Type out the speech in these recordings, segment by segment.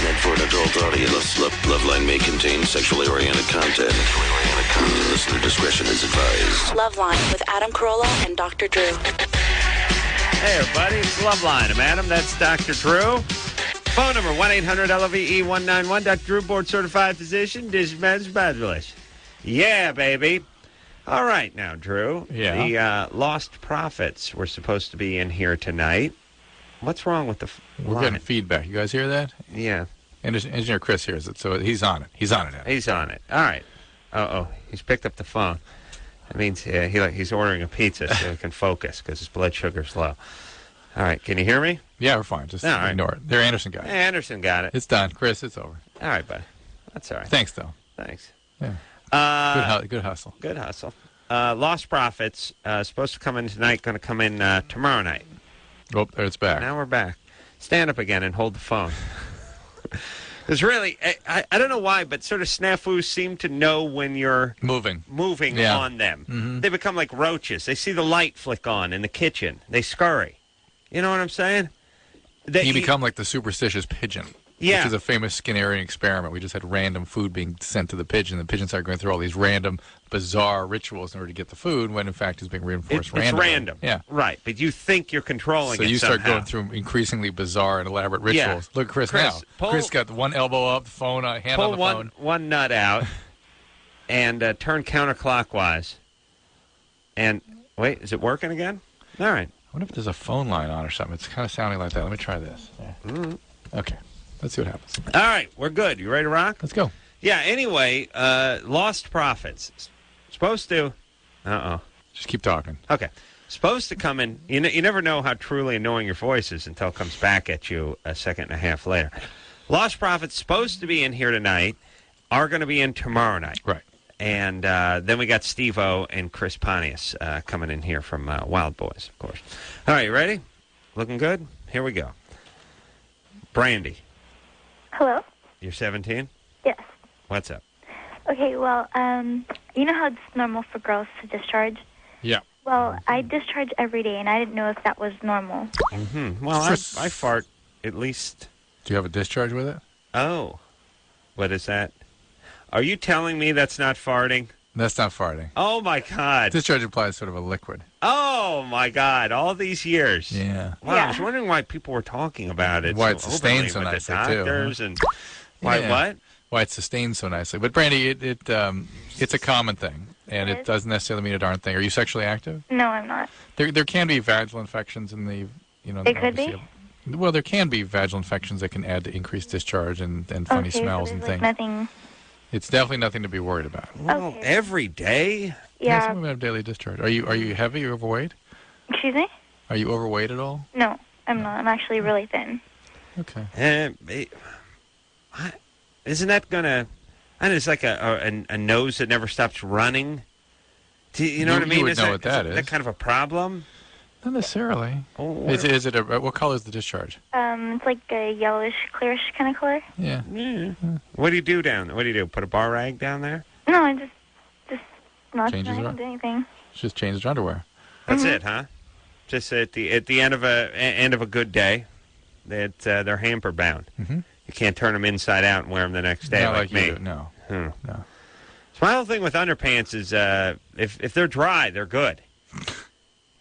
meant for an adult audience. Loveline may contain sexually oriented content. Listener discretion is advised. Loveline with Adam Carolla and Dr. Drew. Hey, everybody. It's Loveline. I'm Adam. That's Dr. Drew. Phone number 1-800-LOVE-191. Dr. Drew, board-certified physician. Dismed's. Yeah, baby. All right now, Drew. Yeah. The Lost Prophets were supposed to be in here tonight. What's wrong with the We're line? getting feedback. You guys hear that? Yeah. Engineer Chris hears it, so he's on it. He's on it, Adam. He's on it. All right. He's picked up the phone. That means he's ordering a pizza so he can focus because his blood sugar's low. All right. Can you hear me? Yeah, we're fine. Just ignore it. They're Anderson guys. Anderson got it. It's done. Chris, it's over. All right, bud. That's all right. Thanks, though. Thanks. Yeah. Good hustle. Good hustle. Lost Prophets, supposed to come in tonight, going to come in tomorrow night. Oh, there it's back. Now we're back. Stand up again and hold the phone. Because really, I don't know why, but sort of snafus seem to know when you're moving on them. Mm-hmm. They become like roaches. They see the light flick on in the kitchen. They scurry. You know what I'm saying? You become like the superstitious pigeon. Yeah. Which is a famous Skinnerian experiment. We just had random food being sent to the pigeon. The pigeon started going through all these random, bizarre rituals in order to get the food, when in fact it's being reinforced randomly. It's random. Yeah. Right. But you think you're controlling it So you somehow. start going through increasingly bizarre and elaborate rituals. Yeah. Look, Chris now. Chris got the one elbow up, the phone, hand on the phone. Pull one nut out and turn counterclockwise. And, wait, is it working again? All right. I wonder if there's a phone line on or something. It's kind of sounding like that. Let me try this. Yeah. Mm-hmm. Okay. Let's see what happens. All right, we're good. You ready to rock? Let's go. Yeah, anyway, Lost Prophets. Supposed to... Just keep talking. Okay. Supposed to come in... You never know how truly annoying your voice is until it comes back at you a second and a half later. Lost Prophets supposed to be in here tonight, are going to be in tomorrow night. Right. And then we got Steve-O and Chris Pontius coming in here from Wild Boys, of course. All right, you ready? Looking good? Here we go. Brandi. Hello? You're 17? Yes. What's up? Okay, well, you know how it's normal for girls to discharge? Yeah. Well, I discharge every day, and I didn't know if that was normal. Mm-hmm. Well, I fart at least... Do you have a discharge with it? Oh. What is that? Are you telling me that's not farting? That's not farting. Oh, my God. Discharge implies sort of a liquid. Oh, my God. All these years. Yeah. Wow, Yeah. I was wondering why people were talking about it. Why it's sustained so openly with nicely, the too. doctors Huh? And why what? Why it's sustained so nicely. But, Brandi, it's a common thing, and it doesn't necessarily mean a darn thing. Are you sexually active? No, I'm not. There can be vaginal infections in the, It could be? Well, there can be vaginal infections that can add to increased discharge and funny smells so and there's things. Nothing. It's definitely nothing to be worried about. Well, Okay. every day? Yeah. Some women have daily discharge. Are you heavy or overweight? Excuse me? Are you overweight at all? No, I'm not. I'm actually really thin. Okay. Isn't that going to... And it's like a nose that never stops running. Do you know what I mean? You would know what that is. That kind of a problem? Not necessarily. Oh, Is it what color is the discharge? It's like a yellowish, clearish kind of color. Yeah. What do you do down there? What do you do? Put a bar rag down there? No, I just not Changes I it don't up? do anything. Just change your underwear. That's it, huh? Just at the end of a good day, they're hamper bound. Mm-hmm. You can't turn them inside out and wear them the next day Not like me. you do. No. No. So my whole thing with underpants is if they're dry, they're good.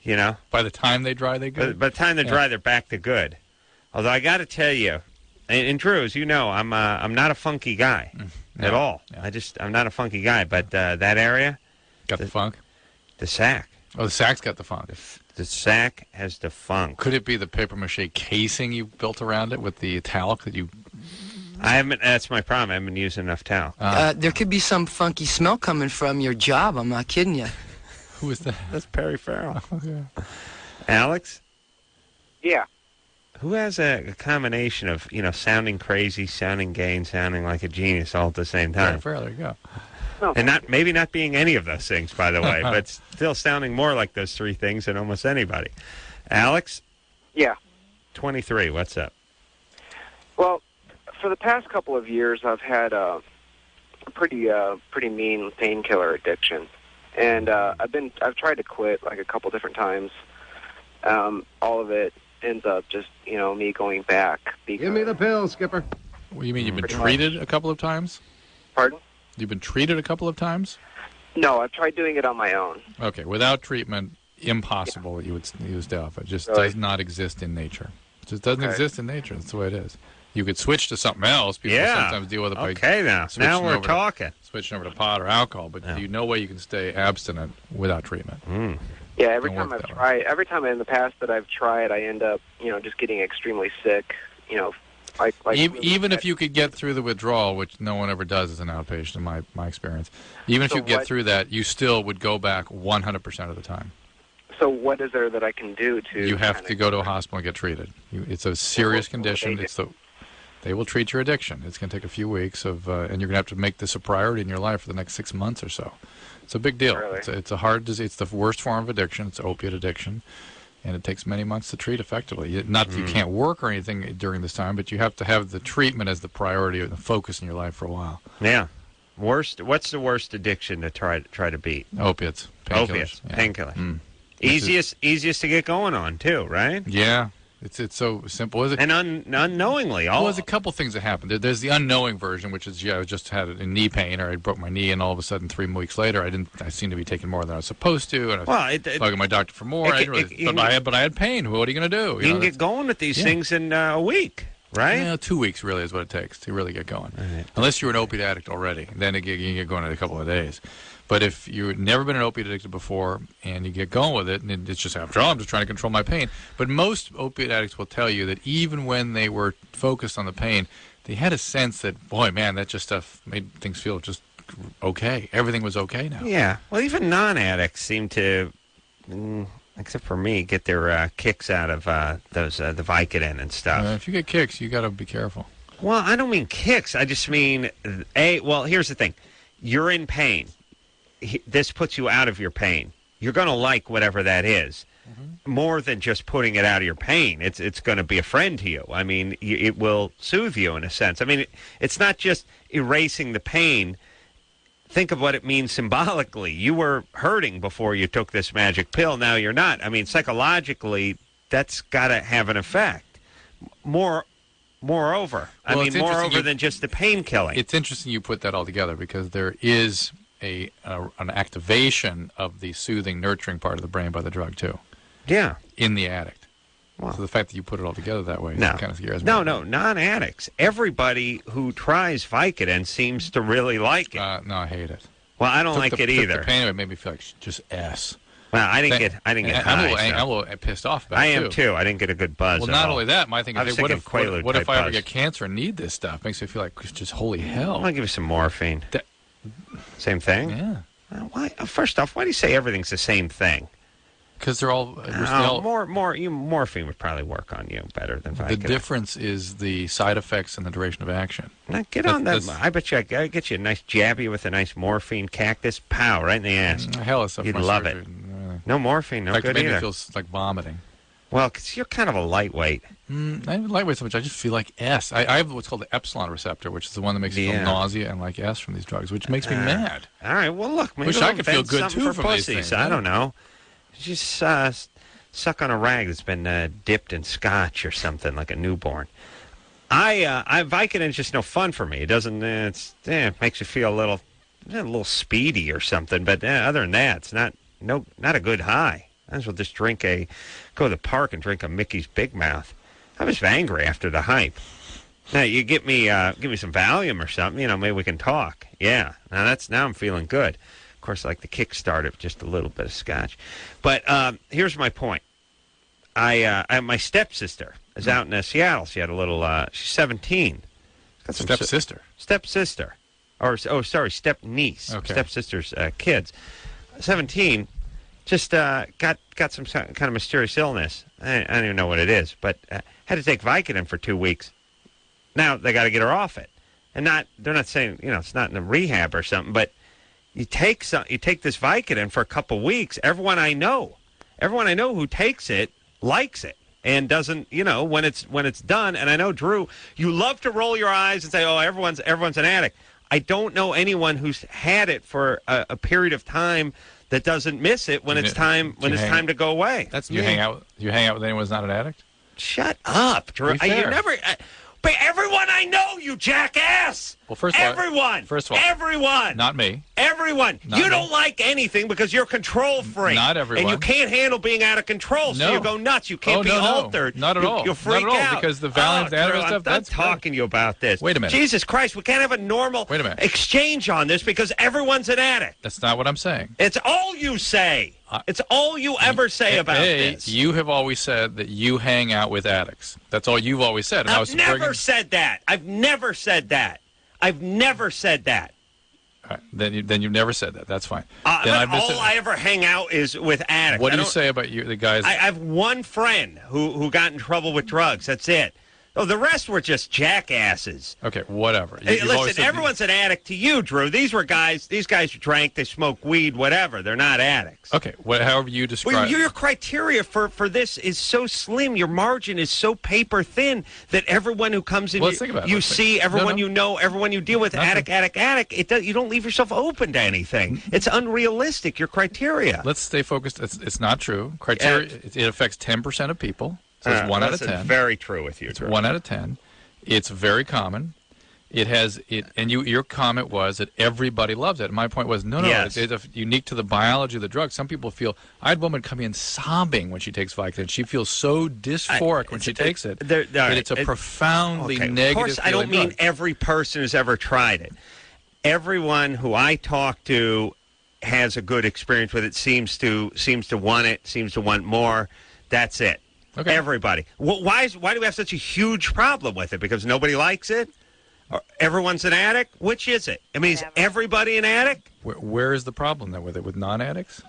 You know? By the time they dry, they good. By the time they're dry, they're back to good. Although I got to tell you, and Drew, as you know, I'm not a funky guy at all. Yeah. I'm not a funky guy. But that area, Got the funk? the sack. Oh, the sack's got the funk. The sack has the funk. Could it be the papier-mâché casing you built around it with the talc that you... I haven't. That's my problem. I haven't used enough talc. There could be some funky smell coming from your job. I'm not kidding you. Who is that? That's Perry Farrell. Okay. Alex? Yeah. Who has a combination of, sounding crazy, sounding gay, and sounding like a genius all at the same time? There you go. And maybe not being any of those things, by the way, but still sounding more like those three things than almost anybody. Alex? Yeah. 23, what's up? Well, for the past couple of years, I've had a pretty mean painkiller addiction, and I've tried to quit like a couple different times. All of it ends up just me going back. Give me the pill, Skipper. What do you mean you've been Pretty treated a couple of times? Pardon? You've been treated a couple of times? No, I've tried doing it on my own. Okay, without treatment, impossible that you would stay off. It just Really? does not exist in nature. It just doesn't Okay. exist in nature. That's the way it is. You could switch to something else. People Yeah. sometimes deal with it by Okay, now switching we're over to- talking. switching over to pot or alcohol, but Yeah. no way you can stay abstinent without treatment. Yeah, every Don't time work I've that way. tried, every time in the past that I've tried, I end up, just getting extremely sick. Like Even if you could get through the withdrawal, which no one ever does as an outpatient in my experience, even if So you get what- through that, you still would go back 100% of the time. So what is there that I can do to? You have kinda to go to a hospital and get treated. It's a serious What will they condition. do? They will treat your addiction. It's going to take a few weeks and you're going to have to make this a priority in your life for the next 6 months or so. It's a big deal. Really? It's a hard disease. It's the worst form of addiction. It's opiate addiction. And it takes many months to treat effectively. Not that you can't work or anything during this time, but you have to have the treatment as the priority and the focus in your life for a while. Yeah. What's the worst addiction to try to beat? Opiates, painkillers. Opiates, yeah. painkillers. Which is- Easiest to get going on too, right? Yeah, it's so simple. Is it? And unknowingly, Well, there's a couple things that happen. There's the unknowing version, which is, I just had a knee pain, or I broke my knee, and all of a sudden, 3 weeks later, I seemed to be taking more than I was supposed to, and I was bugging my doctor for more. But I had pain. What are you going to do? you can get going with these things in a week, right? Yeah, 2 weeks really is what it takes to really get going. Right. Unless you're an opiate addict already, then you can get going in a couple of days. But if you've never been an opiate addicted before and you get going with it, and it's just, after all, I'm just trying to control my pain. But most opiate addicts will tell you that even when they were focused on the pain, they had a sense that, boy, man, that just stuff made things feel just okay. Everything was okay now. Yeah. Well, even non-addicts seem to, except for me, get their kicks out of the Vicodin and stuff. If you get kicks, you got to be careful. Well, I don't mean kicks. I just mean, well, here's the thing. You're in pain. This puts you out of your pain. You're going to like whatever that is. More than just putting it out of your pain. It's going to be a friend to you. I mean, it will soothe you in a sense. I mean, it's not just erasing the pain. Think of what it means symbolically. You were hurting before you took this magic pill. Now you're not. I mean, psychologically, that's got to have an effect. Moreover, moreover than just the pain killing. It's interesting you put that all together because there is an activation of the soothing, nurturing part of the brain by the drug too. Yeah. In the addict. Wow. So the fact that you put it all together that way No. kind of scares me. No, non-addicts. Everybody who tries Vicodin seems to really like it. No, I hate it. Well, I don't like it took either. The pain of it made me feel like just S. Well, I didn't get I'm high. a little pissed off about I it, am too. I didn't get a good buzz. Well, at not all. only that, my thing I is, was hey, what thinking if Quaalude I ever type get buzz. cancer and need this stuff? Makes me feel like it's just holy hell. I'll give you some morphine. That- Same thing? Yeah. Why? First off, why do you say everything's the same thing? Because they're all... Morphine would probably work on you better than Vicodin. the difference is the side effects and the duration of action. Now, get on that. That's- I bet you I could get you a nice jab you with a nice morphine cactus. Pow, right in the ass. Hell, it's You'd love it. No morphine, no In fact, good it made me either. feel like vomiting. Well, because you're kind of a lightweight. I don't lightweight so much. I just feel like S. I have what's called the epsilon receptor, which is the one that makes you feel Yeah. nausea and like S from these drugs, which makes me mad. All right, well, look, maybe Wish we'll I could feel invent good, something too, for from these pussies. things, I yeah. don't know. Just suck on a rag that's been dipped in scotch or something like a newborn. Vicodin's just no fun for me. It doesn't. It makes you feel a little speedy or something. But other than that, it's not a good high. I might as well just go to the park and drink a Mickey's Big Mouth. I was angry after the hype. Now you give me some Valium or something. Maybe we can talk. Yeah. Now I'm feeling good. Of course, I like the kickstart of just a little bit of scotch. But here's my point. My stepsister is out in Seattle. She had a little. She's 17. Got some Stepsister. Stepsister, step niece. Okay. Stepsister's kids. 17. Just got some kind of mysterious illness. I don't even know what it is, but had to take Vicodin for 2 weeks. Now they got to get her off it, and they're not saying it's not in a rehab or something, but you take this Vicodin for a couple weeks. Everyone I know who takes it likes it and doesn't when it's done. And I know, Drew, you love to roll your eyes and say, oh, everyone's an addict. I don't know anyone who's had it for a period of time that doesn't miss it when it's time to go away. That's you hang out with anyone who's not an addict? Shut up, Drew. Be fair. But everyone I know, you jackass. Well, first of all, everyone. Not me. Everyone. Not you me. don't like anything because you're a control freak. Not everyone. And you can't handle being out of control, so you go nuts. You can't be altered. Not at all. You'll freak Not at all, out. because the Valiant addict stuff, I'm that's talking to you about this. Wait a minute. Jesus Christ, we can't have a normal exchange on this because everyone's an addict. That's not what I'm saying. It's all you say. It's all you ever say about this. You have always said that you hang out with addicts. That's all you've always said. And I've never said that. I've never said that. I've never said that. All right. Then you've never said that. That's fine. I ever hang out is with addicts. What do you say about the guys? I have one friend who got in trouble with drugs. That's it. Oh, the rest were just jackasses. Okay, whatever. Listen, everyone's an addict to you, Drew. These guys drank, they smoked weed, whatever. They're not addicts. Okay, however you describe it. Your criteria for this is so slim. Your margin is so paper thin that everyone who comes in, let's think about it. You see, everyone you know, everyone you deal with, addict. You don't leave yourself open to anything. It's unrealistic, your criteria. Let's stay focused. It's not true. Criteria, it affects 10% of people. So it's 1 out of 10. Very true with you. It's 1 out of 10. It's very common. And your comment was that everybody loves it. And my point was, no, yes. it's unique to the biology of the drug. Some people feel. I had a woman come in sobbing when she takes Vicodin. She feels so dysphoric when she takes it that it's a profoundly negative. Of course, I don't mean every person who's ever tried it. Everyone who I talk to has a good experience with it. Seems to want it. Seems to want more. That's it. Okay. Everybody. Why do we have such a huge problem with it? Because nobody likes it? Or everyone's an addict? Which is it? I mean, is everybody an addict? Where is the problem then with it? With non-addicts?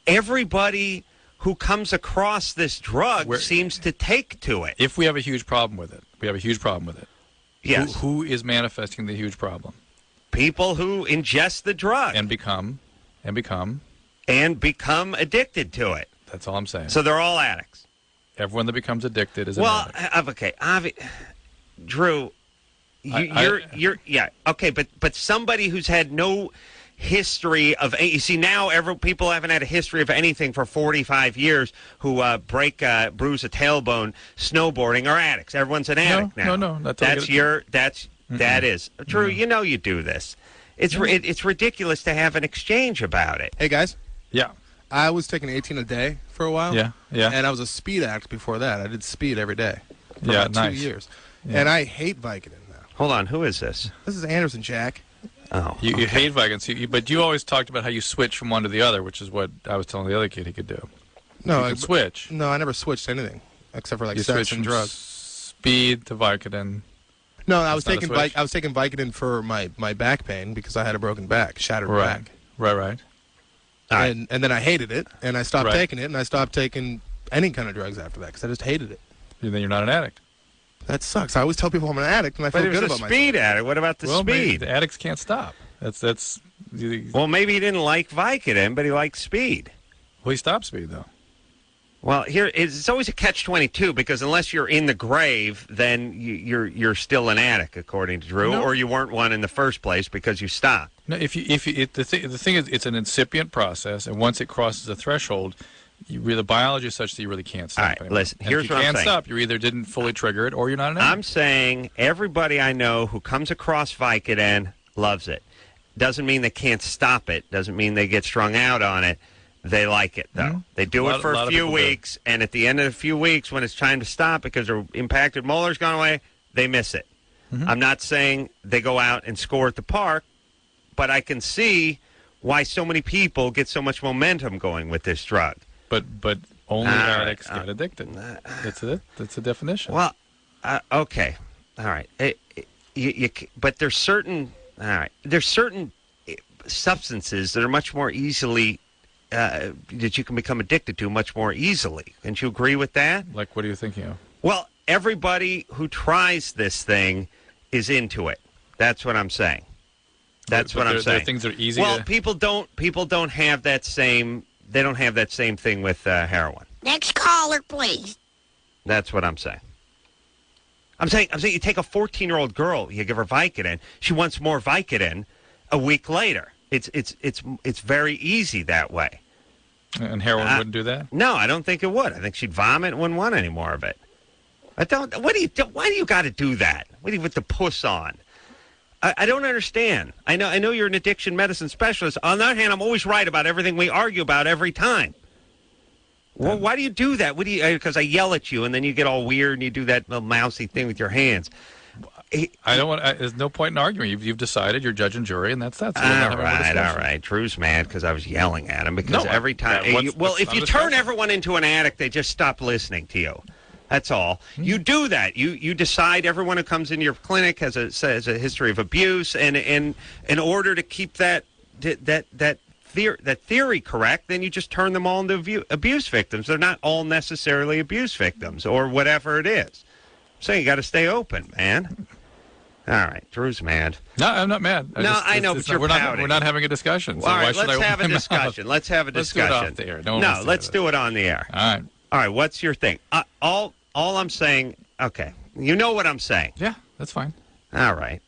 Everybody who comes across this drug seems to take to it. If we have a huge problem with it. Yes. Who is manifesting the huge problem? People who ingest the drug. And become addicted to it. That's all I'm saying. So they're all addicts. Everyone that becomes addicted is an addict. Okay. Drew, but somebody who's had no history of, you see, now people haven't had a history of anything for 45 years who bruise a tailbone snowboarding are addicts. Everyone's an addict now. No. That is. Drew, you know you do this. It's ridiculous to have an exchange about it. Hey, guys. Yeah. I was taking 18 a day for a while. Yeah. And I was a speed addict before that. I did speed every day for about 2 years. Yeah. And I hate Vicodin now. Hold on, who is this? This is Anderson, Jack. Oh, you hate Vicodin, but you always talked about how you switch from one to the other, which is what I was telling the other kid he could do. No, I switch. No, I never switched anything except for sex and drugs. Speed to Vicodin. No, I was taking Vicodin for my back pain because I had a broken back, shattered back. Right. And then I hated it, and I stopped taking it, and I stopped taking any kind of drugs after that because I just hated it. And then you're not an addict. That sucks. I always tell people I'm an addict, and I feel good about myself. But speed addict. What about the speed? The addicts can't stop. That's. Well, maybe he didn't like Vicodin, but he liked speed. Well, he stopped speed though. Well, here it's always a catch-22 because unless you're in the grave, then you're still an addict, according to Drew, or you weren't one in the first place because you stopped. No, the thing is, it's an incipient process, and once it crosses a threshold, the biology is such that you really can't stop. All right, anymore. listen. Here's what I'm saying. If you can't stop, you either didn't fully trigger it, or you're not an addict. I'm saying everybody I know who comes across Vicodin loves it. Doesn't mean they can't stop it. Doesn't mean they get strung out on it. They like it, though. Mm-hmm. They do it for a few weeks, and at the end of the few weeks, when it's time to stop because their impacted molar's gone away, they miss it. Mm-hmm. I'm not saying they go out and score at the park, but I can see why so many people get so much momentum going with this drug. But only addicts get addicted. That's it. That's the definition. Well, okay. All right. But there's certain substances that are much more easily that you can become addicted to much more easily. Can't you agree with that? Like, what are you thinking of? Well, everybody who tries this thing is into it. That's what I'm saying. That's what I'm saying. There are things that are easy. Well, people don't have that same. They don't have that same thing with heroin. Next caller, please. That's what I'm saying. I'm saying you take a 14-year-old girl, you give her Vicodin, she wants more Vicodin a week later. It's very easy that way. And heroin wouldn't do that? No, I don't think it would. I think she'd vomit and wouldn't want any more of it. I don't. What do you? Why do you got to do that? What do you with the puss on? I don't understand. I know you're an addiction medicine specialist. On the other hand, I'm always right about everything we argue about every time. Well, why do you do that? What do you? Because I yell at you, and then you get all weird, and you do that little mousy thing with your hands. I don't want. There's no point in arguing. You've decided. You're judge and jury, and that's. All right. Drew's mad because I was yelling at him because every time. If you turn everyone into an addict, they just stop listening to you. That's all. You do that. You decide everyone who comes into your clinic has a history of abuse, and in order to keep that theory correct, then you just turn them all into abuse victims. They're not all necessarily abuse victims or whatever it is. So you got to stay open, man. All right, Drew's mad. No, I'm not mad. I know, but you're pouting. We're not having a discussion. So all right, let's have a discussion. Let's have a discussion. Let's do it off the air. No, let's do it on the air. All right. What's your thing? All I'm saying. Okay, you know what I'm saying. Yeah, that's fine. All right.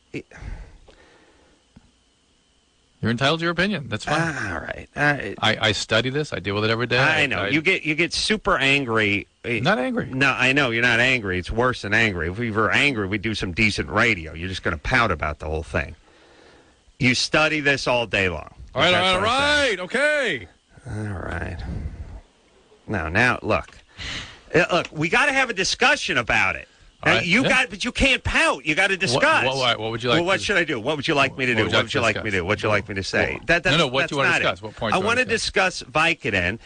You're entitled to your opinion. That's fine. All right. I study this. I deal with it every day. I know. You get super angry. Not angry. No, I know you're not angry. It's worse than angry. If we were angry, we'd do some decent radio. You're just going to pout about the whole thing. You study this all day long. All right. Okay. All right. Now, look, we got to have a discussion about it. Right. But you can't pout. You got to discuss. What would you like? Well, what should I do? What would you like me to do? What would you like me to do? What would you like me to say? What do you want to discuss? What point? I want to discuss Vicodin.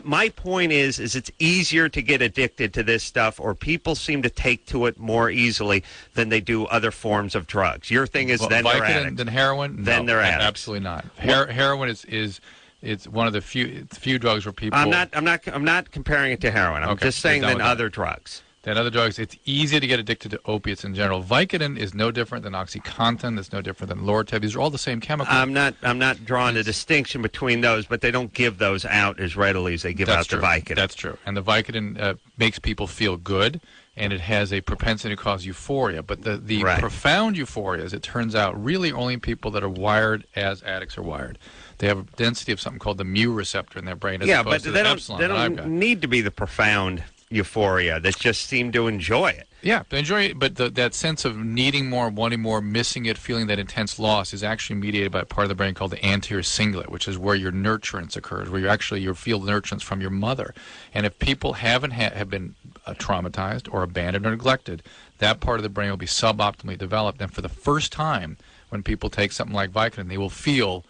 My point is it's easier to get addicted to this stuff, or people seem to take to it more easily than they do other forms of drugs. Your thing is then they're addicts. Then heroin? Then they're addicts. Absolutely not. Heroin is. It's one of the few drugs where people. I'm not comparing it to heroin. I'm just saying than other drugs. Than other drugs, it's easy to get addicted to opiates in general. Vicodin is no different than OxyContin. It's no different than Lortab. These are all the same chemicals. I'm not drawing a distinction between those, but they don't give those out as readily as they give out the Vicodin. That's true. And the Vicodin makes people feel good, and it has a propensity to cause euphoria. But the profound euphoria, as it turns out, really only people that are wired as addicts are wired. They have a density of something called the mu receptor in their brain. As opposed to the epsilon they don't need to be the profound euphoria. That just seem to enjoy it. Yeah, they enjoy it, but that sense of needing more, wanting more, missing it, feeling that intense loss is actually mediated by a part of the brain called the anterior cingulate, which is where your nurturance occurs, where you feel nurturance from your mother. And if people have been traumatized or abandoned or neglected, that part of the brain will be suboptimally developed. And for the first time, when people take something like Vicodin, they will feel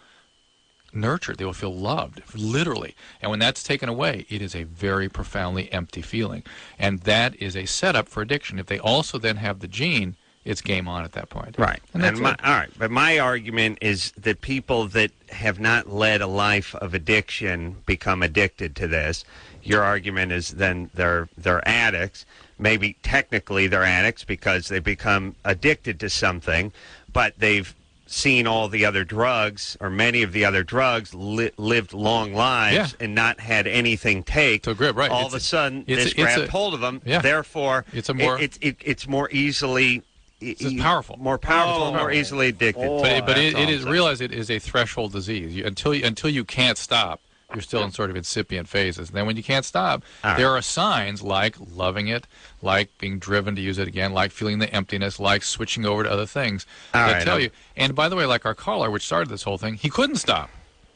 nurtured. They will feel loved, literally. And when that's taken away, it is a very profoundly empty feeling. And that is a setup for addiction. If they also then have the gene, it's game on at that point. Right. All right. But my argument is that people that have not led a life of addiction become addicted to this. Your argument is then they're addicts. Maybe technically they're addicts because they become addicted to something, but they've seen all the other drugs, or many of the other drugs, lived long lives and not had anything take. So grip, right? All of a sudden, this grabbed hold of them. Yeah. Therefore, it's more easily. It's powerful, more powerful, more easily addicted. But it is realize it is a threshold disease. Until you can't stop, you're still in sort of incipient phases. And then when you can't stop, there are signs like loving it, like being driven to use it again, like feeling the emptiness, like switching over to other things that tell you. And by the way, like our caller, which started this whole thing, he couldn't stop.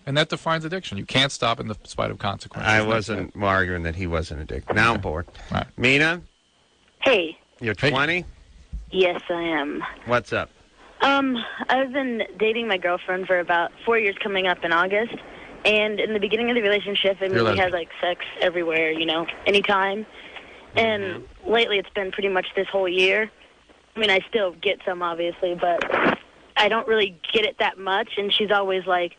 And that defines addiction. You can't stop in the spite of consequences. I wasn't arguing that he wasn't addicted. Now I'm bored. Right. Mina? Hey. You're 20? Yes, I am. What's up? I've been dating my girlfriend for about 4 years coming up in August. And in the beginning of the relationship, we had, like, sex everywhere, anytime. And lately it's been pretty much this whole year. I mean, I still get some, obviously, but I don't really get it that much. And she's always like,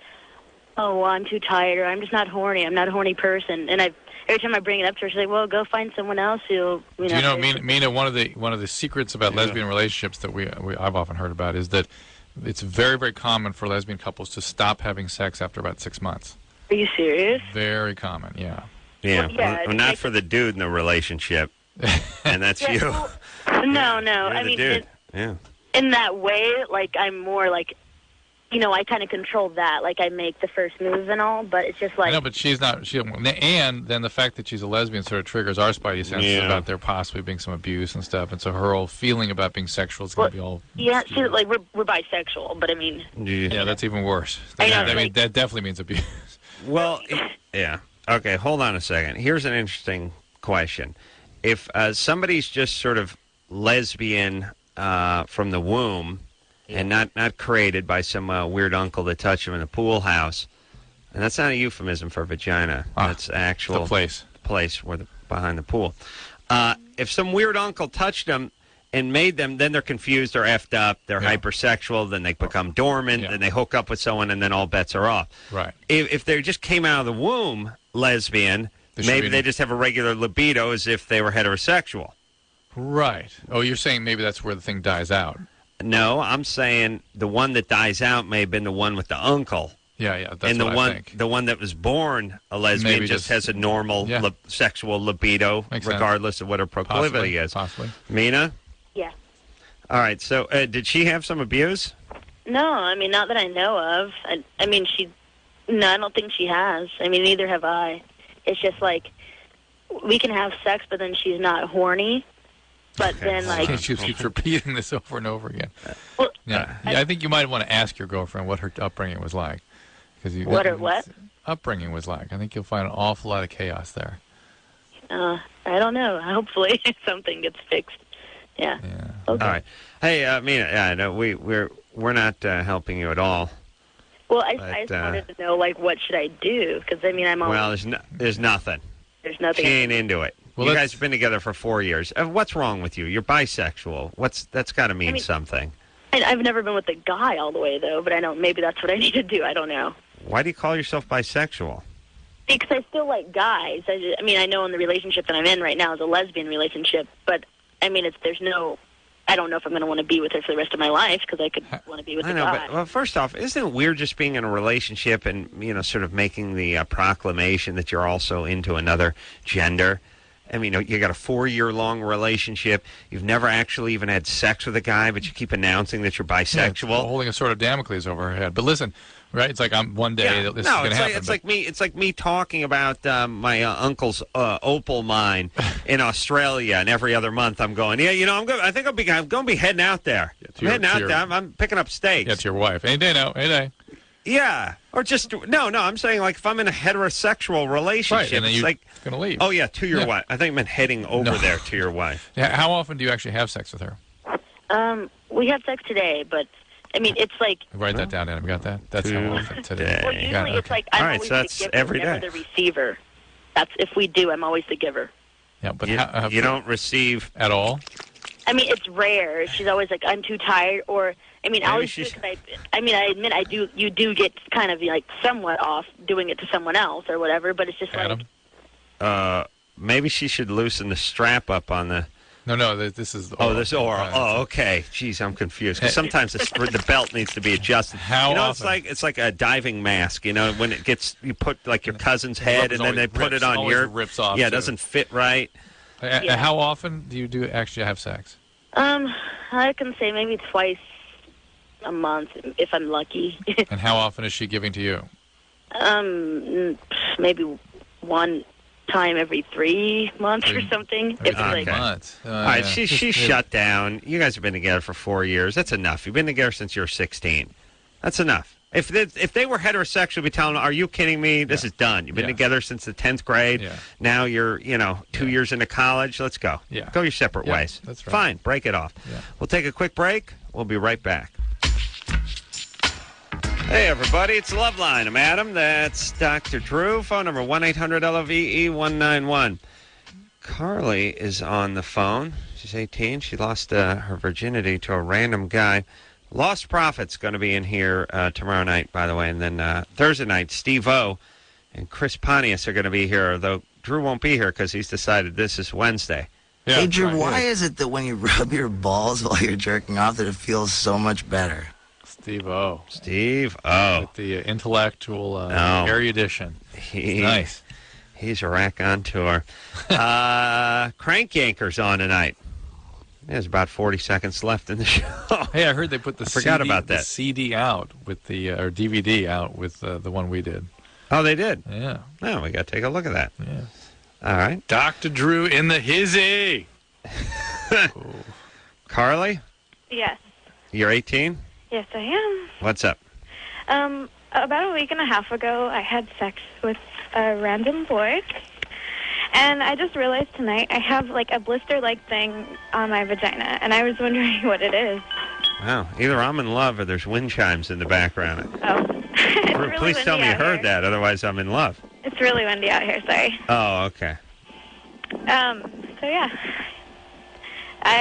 oh, well, I'm too tired, or I'm just not horny. I'm not a horny person. And every time I bring it up to her, she's like, well, go find someone else who, Do you know, Mina, one of the secrets about lesbian relationships that I've often heard about is that it's very, very common for lesbian couples to stop having sex after about 6 months. Are you serious? Very common, yeah. Yeah, well, not for the dude in the relationship, and that's you. No. I mean, in that way, like, I'm more, like, I kind of control that. Like, I make the first move and all, but it's just like... No, but she's not... and then the fact that she's a lesbian sort of triggers our spidey senses about there possibly being some abuse and stuff, and so her whole feeling about being sexual is going to be all... Yeah, she's like, we're bisexual, but I mean... Yeah, that's even worse. That definitely means abuse. Well, yeah. Okay, hold on a second. Here's an interesting question. If somebody's just sort of lesbian from the womb... and not created by some weird uncle that touched him in the pool house. And that's not a euphemism for vagina. That's actual the place where behind the pool. If some weird uncle touched them and made them, then they're confused, they're effed up, they're hypersexual, then they become dormant, then they hook up with someone, and then all bets are off. Right. If they just came out of the womb lesbian, maybe they just have a regular libido as if they were heterosexual. Right. Oh, you're saying maybe that's where the thing dies out. No, I'm saying the one that dies out may have been the one with the uncle. Yeah, that's and I think. The one that was born a lesbian Maybe just has a normal sexual libido, regardless of what her proclivity is. Possibly. Mina? Yeah. All right, so did she have some abuse? No, I mean, not that I know of. I mean, no, I don't think she has. I mean, neither have I. It's just like, we can have sex, but then she's not horny. But then, like... She keeps repeating this over and over again. Well, I think you might want to ask your girlfriend what her upbringing was like. What? Upbringing was like. I think you'll find an awful lot of chaos there. I don't know. Hopefully something gets fixed. Yeah. Okay. All right. Hey, Mina, no, we're not helping you at all. Well, I just wanted to know, like, what should I do? Because, I mean, I'm always... Well, there's nothing. There's nothing. She ain't into it. Well, you guys have been together for 4 years. What's wrong with you? You're bisexual. That's got to mean something. I've never been with a guy all the way, though, but I don't. Maybe that's what I need to do. I don't know. Why do you call yourself bisexual? Because I still like guys. I mean, I know in the relationship that I'm in right now is a lesbian relationship, but, I mean, I don't know if I'm going to want to be with her for the rest of my life because I could want to be with a guy. But first off, isn't it weird just being in a relationship and, sort of making the proclamation that you're also into another gender? I mean, you got a 4-year-long relationship. You've never actually even had sex with a guy, but you keep announcing that you're bisexual. Yeah, holding a sort of Damocles over her head. But listen, right? It's like one day this is going to happen. It's like me talking about my uncle's opal mine in Australia, and every other month I'm going, I think I'm going to be heading out there. I'm picking up steaks. Yeah, to your wife. Any day now. Any day. Yeah, or just I'm saying, like, if I'm in a heterosexual relationship, and then it's you're like gonna leave. Oh yeah, to your wife. I think I meant heading over there to your wife. Yeah. How often do you actually have sex with her? We had sex today, but I mean, it's like write that down, Adam. You got that? That's how often today. Well, usually it's like I'm always so that's the giver, every never day. the receiver. That's if we do, I'm always the giver. Yeah, but you don't receive at all. I mean, it's rare. She's always like, I'm too tired, or I mean, I admit you do get kind of like somewhat off doing it to someone else or whatever, but it's just Adam? like... maybe she should loosen the strap up on the... No, this is... this is oral. Okay. Jeez, I'm confused. Because sometimes the belt needs to be adjusted. How often? It's like a diving mask, when it gets... You put, like, your cousin's head, and then they put it on your... rips off. Yeah, it doesn't fit right. How often do you actually have sex? I can say maybe twice a month if I'm lucky. And how often is she giving to you? Maybe one time every 3 months or something. Months. All right, she's shut down. You guys have been together for 4 years. That's enough. You've been together since you were 16. That's enough. If they were heterosexual, we'd be telling them, are you kidding me? This is done. You've been together since the 10th grade. Yeah. Now you're, 2 years into college. Let's go. Yeah. Go your separate ways. That's right. Fine. Break it off. Yeah. We'll take a quick break. We'll be right back. Hey, everybody. It's Loveline. I'm Adam. That's Dr. Drew. Phone number 1-800-LOVE-191. Carly is on the phone. She's 18. She lost her virginity to a random guy. Lost Prophet's going to be in here tomorrow night, by the way. And then Thursday night, Steve O and Chris Pontius are going to be here, though Drew won't be here because he's decided this is Wednesday. Yeah, hey, Drew, why is it that when you rub your balls while you're jerking off that it feels so much better? Steve O. With the intellectual erudition. Nice. He's a rack on tour. Crank Yanker's on tonight. There's about 40 seconds left in the show. Hey, I heard they put the forgot CD, about that. the CD out with the or DVD out with the one we did. Oh, they did? Yeah. Oh, we got to take a look at that. Yeah. All right. Dr. Drew in the hizzy. Carly? Yes. You're 18? Yes, I am. What's up? About a week and a half ago, I had sex with a random boy. And I just realized tonight I have, like, a blister-like thing on my vagina. And I was wondering what it is. Wow. Either I'm in love or there's wind chimes in the background. Oh. Really Please tell me you heard here. that, otherwise I'm in love. It's really windy out here, sorry. Oh, okay. So, yeah.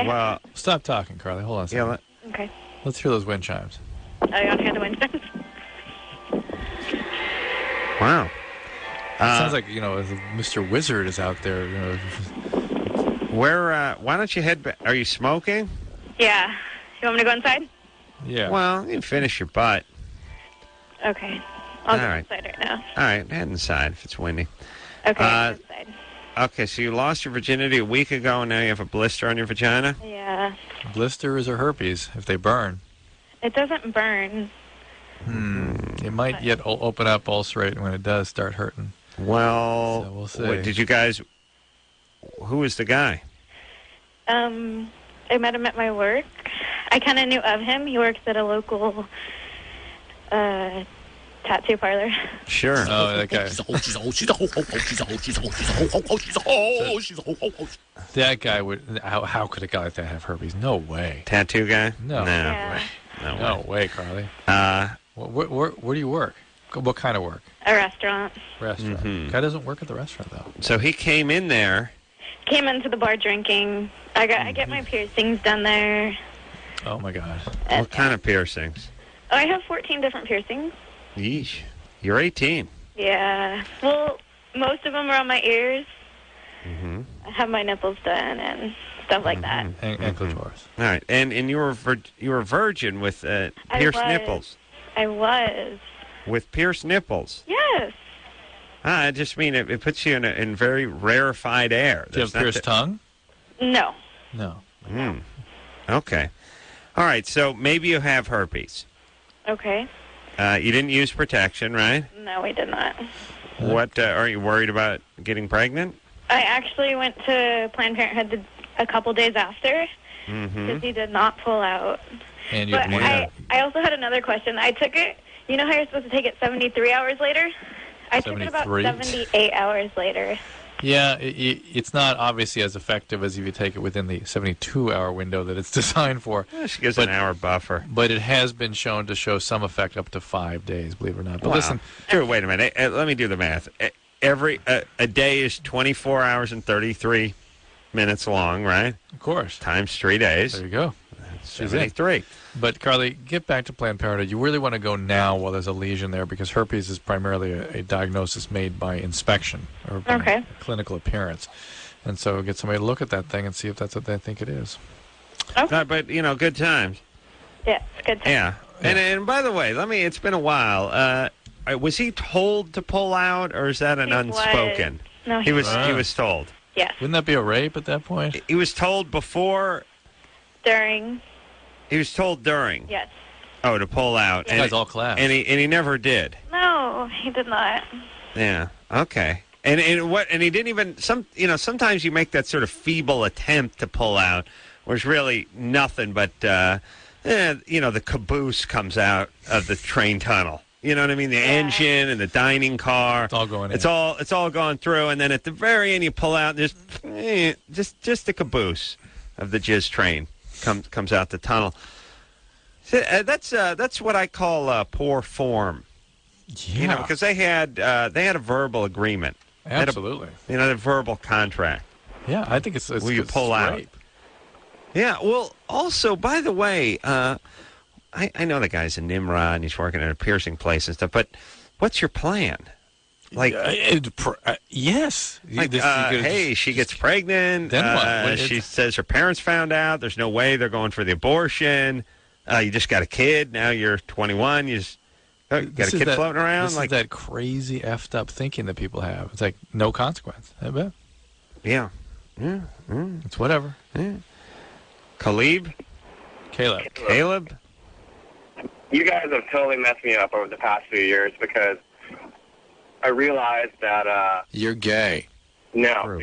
Well, stop talking, Carly. Hold on a second. Okay. Let's hear those wind chimes. Oh, you want to hear the wind chimes? Wow. Sounds like, Mr. Wizard is out there. Why don't you head back? Are you smoking? Yeah. You want me to go inside? Yeah. Well, you can finish your butt. Okay. I'll go All right. inside right now. All right, head inside if it's windy. Okay, inside. Okay, so you lost your virginity a week ago, and now you have a blister on your vagina? Yeah. Blisters or herpes, if they burn. It doesn't burn. It might yet open up, ulcerate, when it does start hurting. Well, so we'll see. Did you guys... Who is the guy? I met him at my work. I kind of knew of him. He works at a local tattoo parlor. Sure. Oh, that guy. That guy would... How could a guy like that have herpes? No way. Tattoo guy? No. Yeah. No way, Carly. Where do you work? What kind of work? A restaurant. Restaurant. Mm-hmm. Guy doesn't work at the restaurant, though. So he came in there. Came into the bar drinking. I get my piercings done there. Oh, my God. What kind of piercings? I have 14 different piercings. Yeesh. You're 18. Yeah. Well, most of them are on my ears. Mm-hmm. I have my nipples done and stuff like that. And clitoris. All right. And you were virgin with pierced nipples. I was. With pierced nipples. Yes. I just mean it puts you in very rarefied air. Do you have pierced tongue? No. No. Okay. All right. So maybe you have herpes. Okay. You didn't use protection, right? No, we did not. What are you worried about getting pregnant? I actually went to Planned Parenthood a couple days after because he did not pull out. And but I also had another question. I took it. You know how you're supposed to take it 73 hours later? I took it about 78 hours later. Yeah, it's not obviously as effective as if you take it within the 72-hour window that it's designed for. Yeah, she gives an hour buffer. But it has been shown to show some effect up to 5 days, believe it or not. But wow. listen. Here, wait a minute. Let me do the math. A day is 24 hours and 33 minutes long, right? Of course. Times 3 days. There you go. 73. But, Carly, get back to Planned Parenthood. You really want to go now while there's a lesion there because herpes is primarily a diagnosis made by inspection or by clinical appearance. And so get somebody to look at that thing and see if that's what they think it is. Okay. But, good times. Yeah, good times. Yeah. And by the way, it's been a while. Was he told to pull out or is that an unspoken? No, he was told. Yes. Wouldn't that be a rape at that point? He was told before. During. He was told during. Yes. Oh, to pull out. This guy's all class. And he never did. No, he did not. Yeah. Okay. And he didn't even sometimes you make that sort of feeble attempt to pull out, where it's really nothing but the caboose comes out of the train tunnel. You know what I mean? The engine and the dining car. It's all going in. It's all going through, and then at the very end you pull out. There's just the caboose of the jizz train comes out the tunnel. So, that's what I call poor form. Yeah. Because they had a verbal agreement. Absolutely. A verbal contract. Yeah, I think it's will you pull out? Rape. Yeah. Well, also, by the way, I know the guy's a Nimrod and he's working at a piercing place and stuff. But what's your plan? Like, yes. Hey, she gets pregnant. Then what? She says her parents found out. There's no way they're going for the abortion. You just got a kid. Now you're 21. You just got a kid floating around. This is that crazy effed up thinking that people have. It's like no consequence. I bet. Yeah. It's whatever. Yeah. Caleb? Caleb? You guys have totally messed me up over the past few years because I realized that... You're gay. No.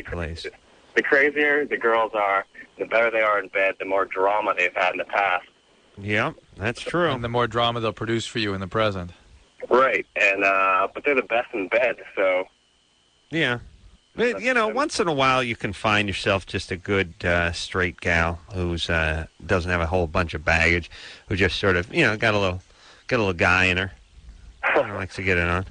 The crazier the girls are, the better they are in bed, the more drama they've had in the past. Yeah, that's true. And the more drama they'll produce for you in the present. Right, and but they're the best in bed, so... Yeah. But, once in a while you can find yourself just a good straight gal who's doesn't have a whole bunch of baggage, who just sort of, got a little guy in her. Likes to get it on.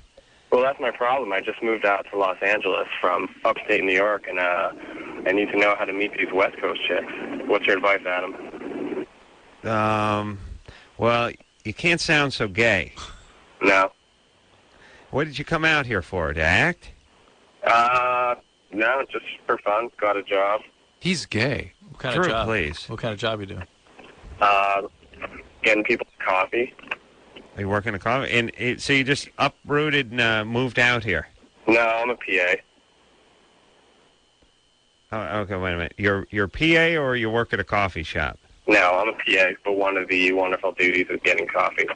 Well, that's my problem. I just moved out to Los Angeles from upstate New York, and I need to know how to meet these West Coast chicks. What's your advice, Adam? Well, you can't sound so gay. No. What did you come out here for, to act? No, just for fun. Got a job. He's gay. What kind of job? Please. What kind of job you doing? Getting people coffee. Are you working a coffee? And so you just uprooted and moved out here? No, I'm a PA. Oh, okay, wait a minute. You're PA or you work at a coffee shop? No, I'm a PA, but one of the wonderful duties is getting coffee.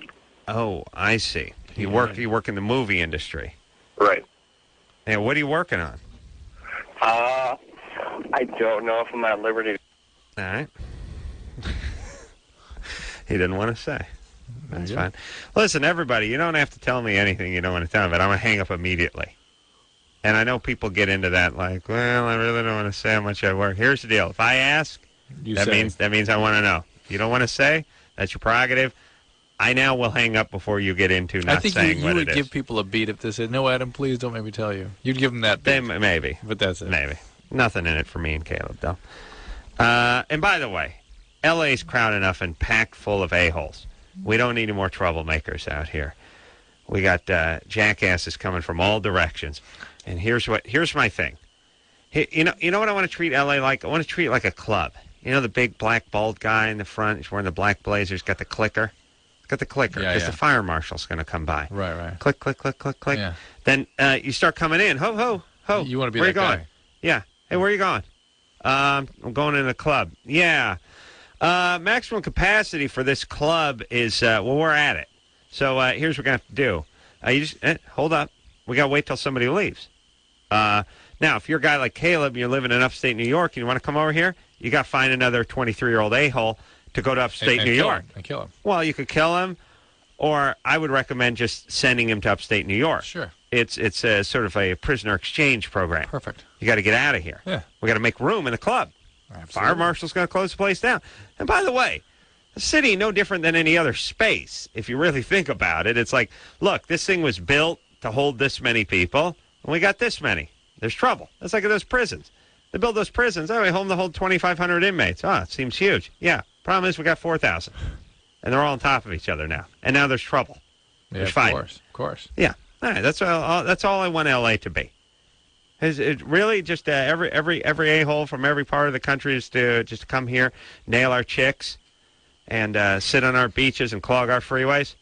Oh, I see. You work in the movie industry. Right. And what are you working on? I don't know if I'm at liberty. All right. He didn't want to say. That's fine. Listen, everybody, you don't have to tell me anything you don't want to tell me, but I'm going to hang up immediately. And I know people get into that like, well, I really don't want to say how much I work. Here's the deal. If I ask, that means I want to know. If you don't want to say, that's your prerogative. I now will hang up before you get into not saying what it is. I think you would give people a beat if they said, no, Adam, please don't make me tell you. You'd give them that beat. Maybe. But that's it. Maybe. Nothing in it for me and Caleb, though. And by the way, L.A.'s crowded enough and packed full of a-holes. We don't need any more troublemakers out here. We got jackasses coming from all directions. And here's my thing. You know what I want to treat L.A. like? I want to treat it like a club. You know the big black bald guy in the front? He's wearing the black blazer. He's got the clicker. He's got the clicker because the fire marshal's going to come by. Right. Click, click, click, click, click. Yeah. Then you start coming in. Ho, ho, ho. You want to be where that you going? guy. Yeah. Hey, where are you going? I'm going in a club. Yeah. Maximum capacity for this club is, we're at it. So here's what we're going to have to do. You just hold up. We got to wait till somebody leaves. Now, if you're a guy like Caleb and you're living in upstate New York and you want to come over here, you got to find another 23-year-old a-hole to go to upstate New York. And kill him. Well, you could kill him, or I would recommend just sending him to upstate New York. Sure. It's a sort of a prisoner exchange program. Perfect. You got to get out of here. Yeah. We got to make room in the club. Absolutely. Fire marshal's going to close the place down. And by the way, the city, no different than any other space. If you really think about it, it's like, look, this thing was built to hold this many people, and we got this many. There's trouble. That's like those prisons. They build those prisons. Oh, we home to hold 2,500 inmates. Oh, it seems huge. Yeah. Problem is we got 4,000. And they're all on top of each other now. And now there's trouble. There's fighting. Of course. Yeah. All right. That's all I want L.A. to be. Is it really just every a-hole from every part of the country is to just come here, nail our chicks, and sit on our beaches and clog our freeways?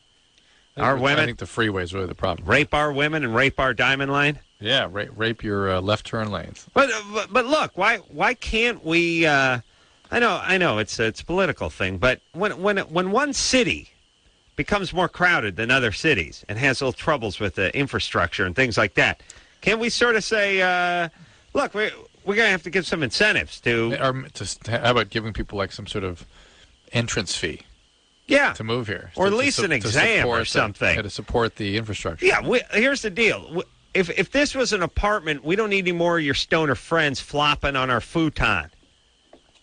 Our women. I think the freeway is really the problem. Rape our women and rape our diamond line? Yeah, rape your left turn lanes. But look, why can't we? I know it's a political thing, but when one city becomes more crowded than other cities and has little troubles with the infrastructure and things like that, can't we sort of say, look, we're gonna have to give some incentives to? Or how about giving people like some sort of entrance fee? Yeah, to move here, or at least an exam or something to support the infrastructure. Yeah, here's the deal. If this was an apartment, we don't need any more of your stoner friends flopping on our futon.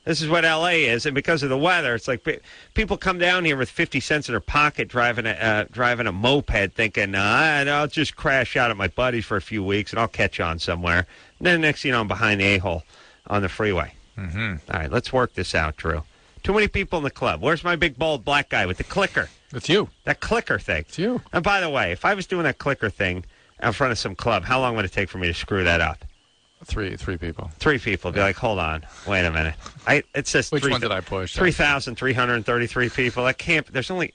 This is what L.A. is, and because of the weather, it's like people come down here with 50 cents in their pocket driving a moped thinking, I'll just crash out at my buddies for a few weeks, and I'll catch on somewhere. And then next thing you know, I'm behind the a-hole on the freeway. Mm-hmm. All right, let's work this out, Drew. Too many people in the club. Where's my big, bald black guy with the clicker? It's you. That clicker thing. It's you. And by the way, if I was doing that clicker thing in front of some club, how long would it take for me to screw that up? Three people. 3 people. Be like, hold on, wait a minute. It says which one did I push? 3,333 people. That can't. There's only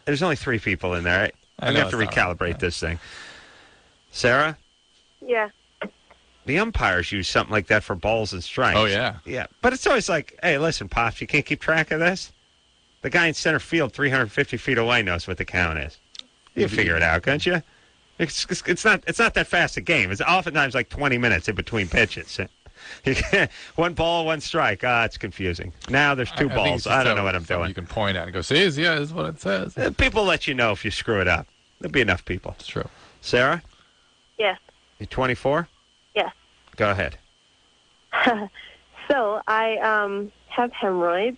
3 people in there. I'm gonna have to recalibrate this thing. Sarah? Yeah. the umpires use something like that for balls and strikes. Oh, yeah. Yeah. But it's always like, hey, listen, Pops, you can't keep track of this? The guy in center field 350 feet away knows what the count is. You figure it out, can't you? It's not that fast a game. It's oftentimes like 20 minutes in between pitches. One ball, one strike. It's confusing. Now there's two balls. I don't know what I'm doing. You can point at and go, see, yeah, this is what it says. People let you know if you screw it up. There'll be enough people. It's true. Sarah? Yes. You're 24? Yes. Go ahead. So I have hemorrhoids,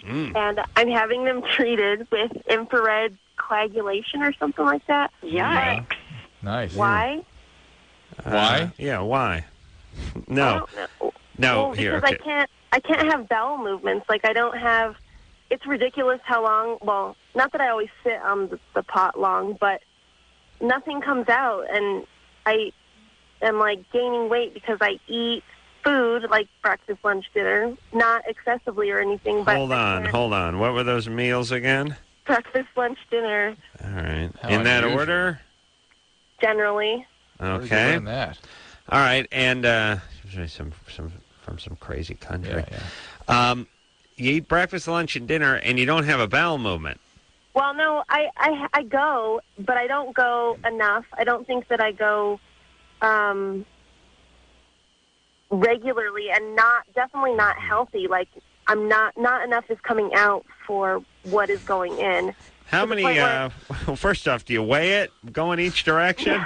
and I'm having them treated with infrared coagulation or something like that. Yikes. Nice. Why? Why? Yeah, why? No. I don't know. No, well, here, because okay. I can't have bowel movements. Like, I don't have... It's ridiculous how long... Well, not that I always sit on the pot long, but nothing comes out, and I am, like, gaining weight because I eat food, like breakfast, lunch, dinner, not excessively or anything, but... Hold on. What were those meals again? Breakfast, lunch, dinner. All right. How In that unusual. order? Generally. Okay. That? All right, and from some crazy country. Yeah. You eat breakfast, lunch, and dinner, and you don't have a bowel movement. Well, no, I go, but I don't go enough. I don't think that I go regularly, and definitely not healthy. Like, I'm not enough is coming out for what is going in. How many? Well, first off, do you weigh it, go in each direction?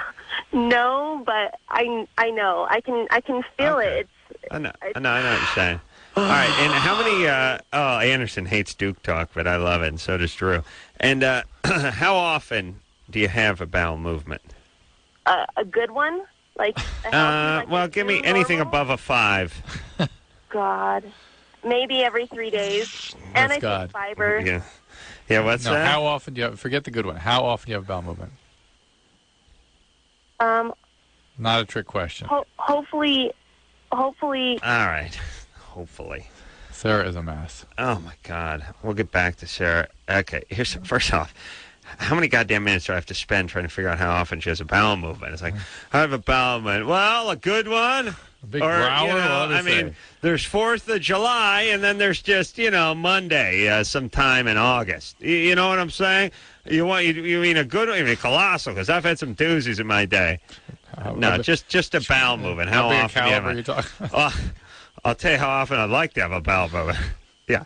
No, but I know. I can feel it. I know what you're saying. All right, and how many? Anderson hates Duke talk, but I love it, and so does Drew. And how often do you have a bowel movement? A good one, like. Well, give me anything above a 5. God, maybe every 3 days, and I take fiber. Yeah. Yeah. What's no, that? How often do you have? Forget the good one. How often do you have a bowel movement? Not a trick question. Hopefully. All right. Hopefully. Sarah is a mess. Oh, my God. We'll get back to Sarah. Okay. First off, how many goddamn minutes do I have to spend trying to figure out how often she has a bowel movement? It's like, I have a bowel movement. Well, a good one. A big growler? I mean, there's 4th of July, and then there's just, Monday, sometime in August. You know what I'm saying? You mean a good one? You mean colossal, because I've had some doozies in my day. No, just a bowel movement. How often are you talking? I'll tell you how often I'd like to have a bowel movement. Yeah.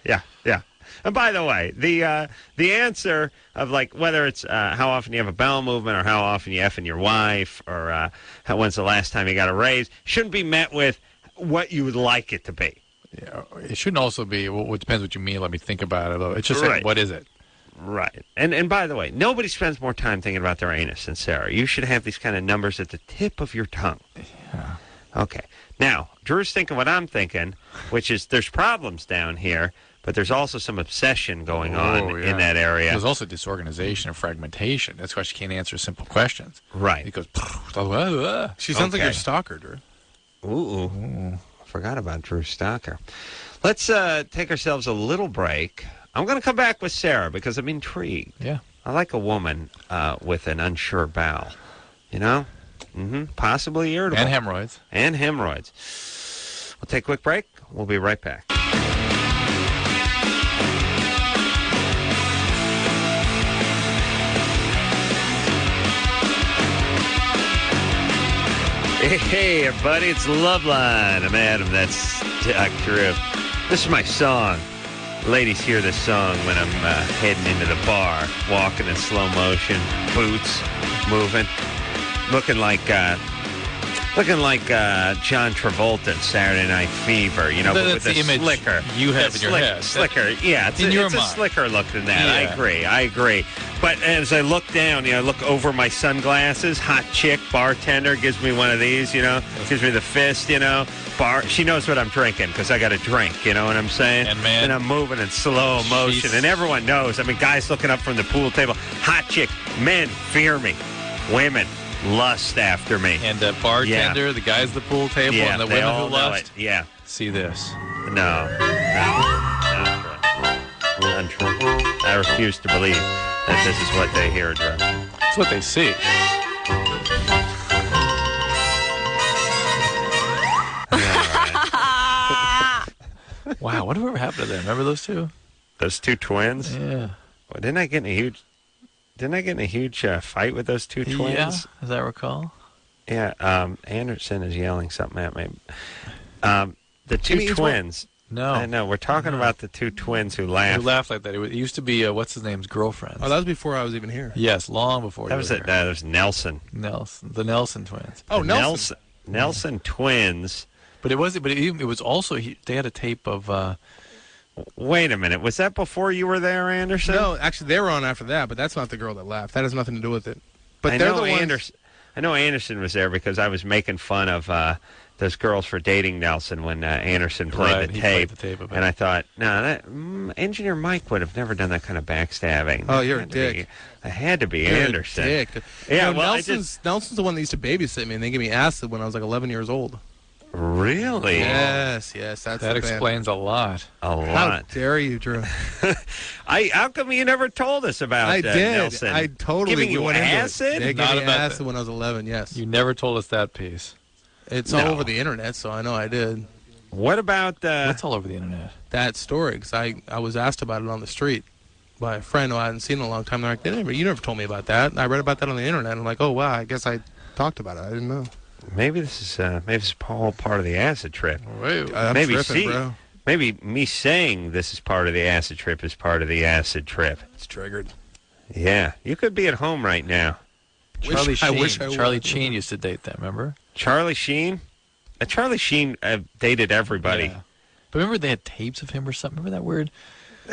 And by the way, the answer of like whether it's how often you have a bowel movement or how often you effing your wife or when's the last time you got a raise shouldn't be met with what you would like it to be. Yeah, it shouldn't also be. Well, it depends what you mean. Let me think about it. Though. It's just like, what is it? Right. And by the way, nobody spends more time thinking about their anus than Sarah. You should have these kind of numbers at the tip of your tongue. Yeah. Okay. Now, Drew's thinking what I'm thinking, which is there's problems down here, but there's also some obsession going on in that area. There's also disorganization and fragmentation. That's why she can't answer simple questions. Right. Because she sounds like your stalker, Drew. Ooh. Forgot about Drew Stalker. Let's take ourselves a little break. I'm going to come back with Sarah because I'm intrigued. Yeah. I like a woman with an unsure bowel. Possibly irritable. And hemorrhoids. We'll take a quick break. We'll be right back. Hey, everybody, it's Loveline. I'm Adam. That's Dr. This is my song. Ladies hear this song when I'm heading into the bar, walking in slow motion, boots moving, looking like John Travolta in Saturday Night Fever, That's with the image slicker. You have in your head. Slicker, yeah. It's a slicker look than that. Yeah. I agree. But as I look down, I look over my sunglasses. Hot chick, bartender, gives me one of these, gives me the fist, She knows what I'm drinking because I got a drink, you know what I'm saying? And I'm moving in slow motion. And everyone knows. I mean, guys looking up from the pool table. Hot chick. Men fear me. Women lust after me. And the bartender, the guys at the pool table, and the women who lust. Yeah. See this. No. Untrue. I refuse to believe that this is what they hear, Drew. It's what they see. Wow, whatever happened to them? Remember those two? Those two twins? Yeah. Well, didn't I get in a huge fight with those two twins? Yeah, as I recall. Yeah, Anderson is yelling something at me. The two twins. No. I know. We're talking about the two twins who laughed. Who laughed like that. It used to be, what's his name's girlfriend. Oh, that was before I was even here. Yes, long before that was it. That was Nelson. The Nelson twins. Oh, Nelson. Nelson twins. But it was also, they had a tape of... Wait a minute. Was that before you were there, Anderson? No, actually, they were on after that, but that's not the girl that laughed. That has nothing to do with it. But I they're know the ones... I know Anderson was there because I was making fun of those girls for dating Nelson when Anderson played the tape. And I thought, Engineer Mike would have never done that kind of backstabbing. Oh, you're a dick. I had to be You're Anderson. A dick. Yeah, you know, Nelson's the one that used to babysit me, and they gave me acid when I was like 11 years old. Really? Yes, that explains a lot. How dare you, Drew? How come you never told us about I did. Nelson? I totally giving you acid? They gave me acid when I was 11, yes. You never told us that piece. It's all over the internet, so I know I did. What about... What's all over the internet? That story, because I was asked about it on the street by a friend who I hadn't seen in a long time. They're like, you never told me about that. And I read about that on the internet. I'm like, oh, wow, I guess I talked about it. I didn't know. Maybe this is all part of the acid trip. I'm tripping, bro. Maybe me saying this is part of the acid trip is part of the acid trip. It's triggered. Yeah, you could be at home right now. Charlie Sheen. Charlie would. Sheen used to date them, remember? Charlie Sheen? Charlie Sheen dated everybody. Yeah. But remember they had tapes of him or something? Remember that weird?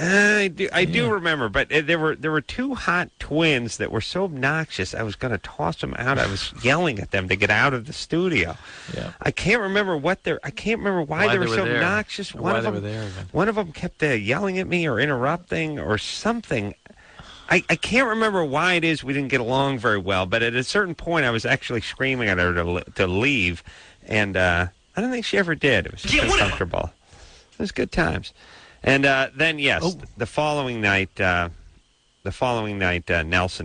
I do remember, but there were two hot twins that were so obnoxious. I was going to toss them out. I was yelling at them to get out of the studio. Yeah. I can't remember why they were so there. obnoxious. Why they were there even. One of them kept yelling at me or interrupting or something. I can't remember why it is we didn't get along very well, but at a certain point I was actually screaming at her to leave, and I don't think she ever did. It was just uncomfortable. It was good times. And then, yes, the following night, Nelson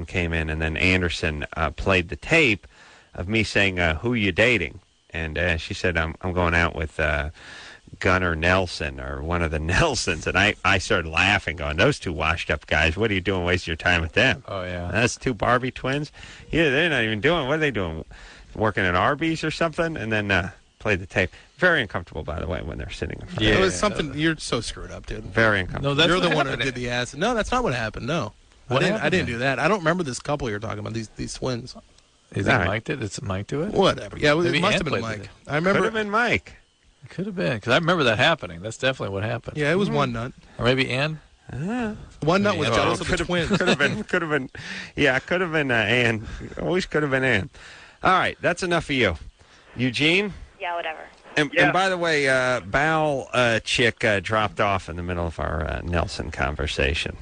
came in, and then Anderson played the tape of me saying, "Who you dating?" And she said, "I'm going out with Gunnar Nelson or one of the Nelsons." And I started laughing, going, "Those two washed-up guys. What are you doing, wasting your time with them?" Oh yeah, that's two Barbie twins. Yeah, they're not even doing. What are they doing? Working at Arby's or something? And then played the tape. Very uncomfortable, by the way, when they're sitting in front. Yeah, it was something. You're so screwed up, dude. Very uncomfortable. No, you're the one who did the acid. No, that's not what happened. No, I didn't do that. I don't remember this couple you're talking about. These twins. Is it Mike? Did Mike do it? Whatever. Yeah, it must have been Mike. I remember. Could have been Mike. It could have been because I remember that happening. That's definitely what happened. Yeah, it was one nut. Or maybe Ann. One nut was jealous of the twins. Could have been. Yeah, could have been Ann. Always could have been Ann. All right, that's enough of you, Eugene. Yeah, whatever. And by the way, bowel chick dropped off in the middle of our Nelson conversation.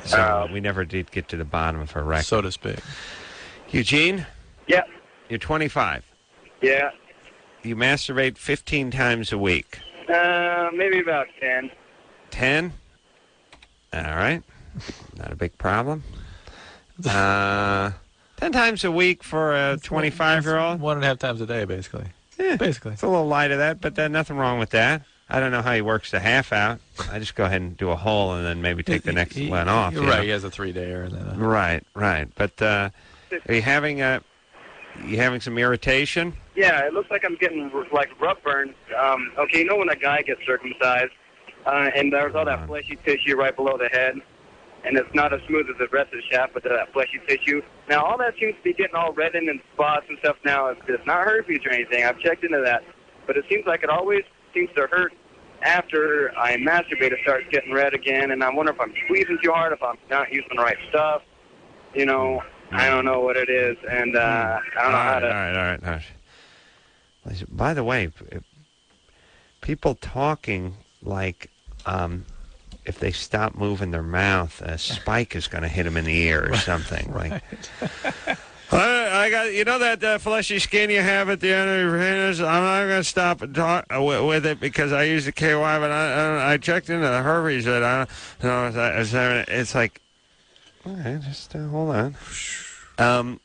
So we never did get to the bottom of her record. So to speak. Eugene? Yeah. You're 25. Yeah. You masturbate 15 times a week. Maybe about 10. 10? All right. Not a big problem. 10 times a week for a 25-year-old? 1.5 times a day, basically. Yeah, basically. It's a little light of that, but nothing wrong with that. I don't know how he works the half out. I just go ahead and do a whole and then maybe take the next one off. You're right. He has a 3-dayer. And then Right. But are you having some irritation? Yeah, it looks like I'm getting like rub burns. Okay, you know when a guy gets circumcised and there's all that fleshy tissue right below the head, and it's not as smooth as the rest of the shaft, but that fleshy tissue. Now, all that seems to be getting all reddened and spots and stuff now. It's not herpes or anything. I've checked into that. But it seems like it always seems to hurt after I masturbate. It starts getting red again, and I wonder if I'm squeezing too hard, if I'm not using the right stuff. You know, I don't know what it is, and I don't know how to... All right. By the way, people talking like... if they stop moving their mouth, a spike is going to hit them in the ear or something. Right. I got that fleshy skin you have at the end of your penis. I'm not going to stop and talk with it because I use the KY, but I checked into the Herpes. It's like, okay, just hold on.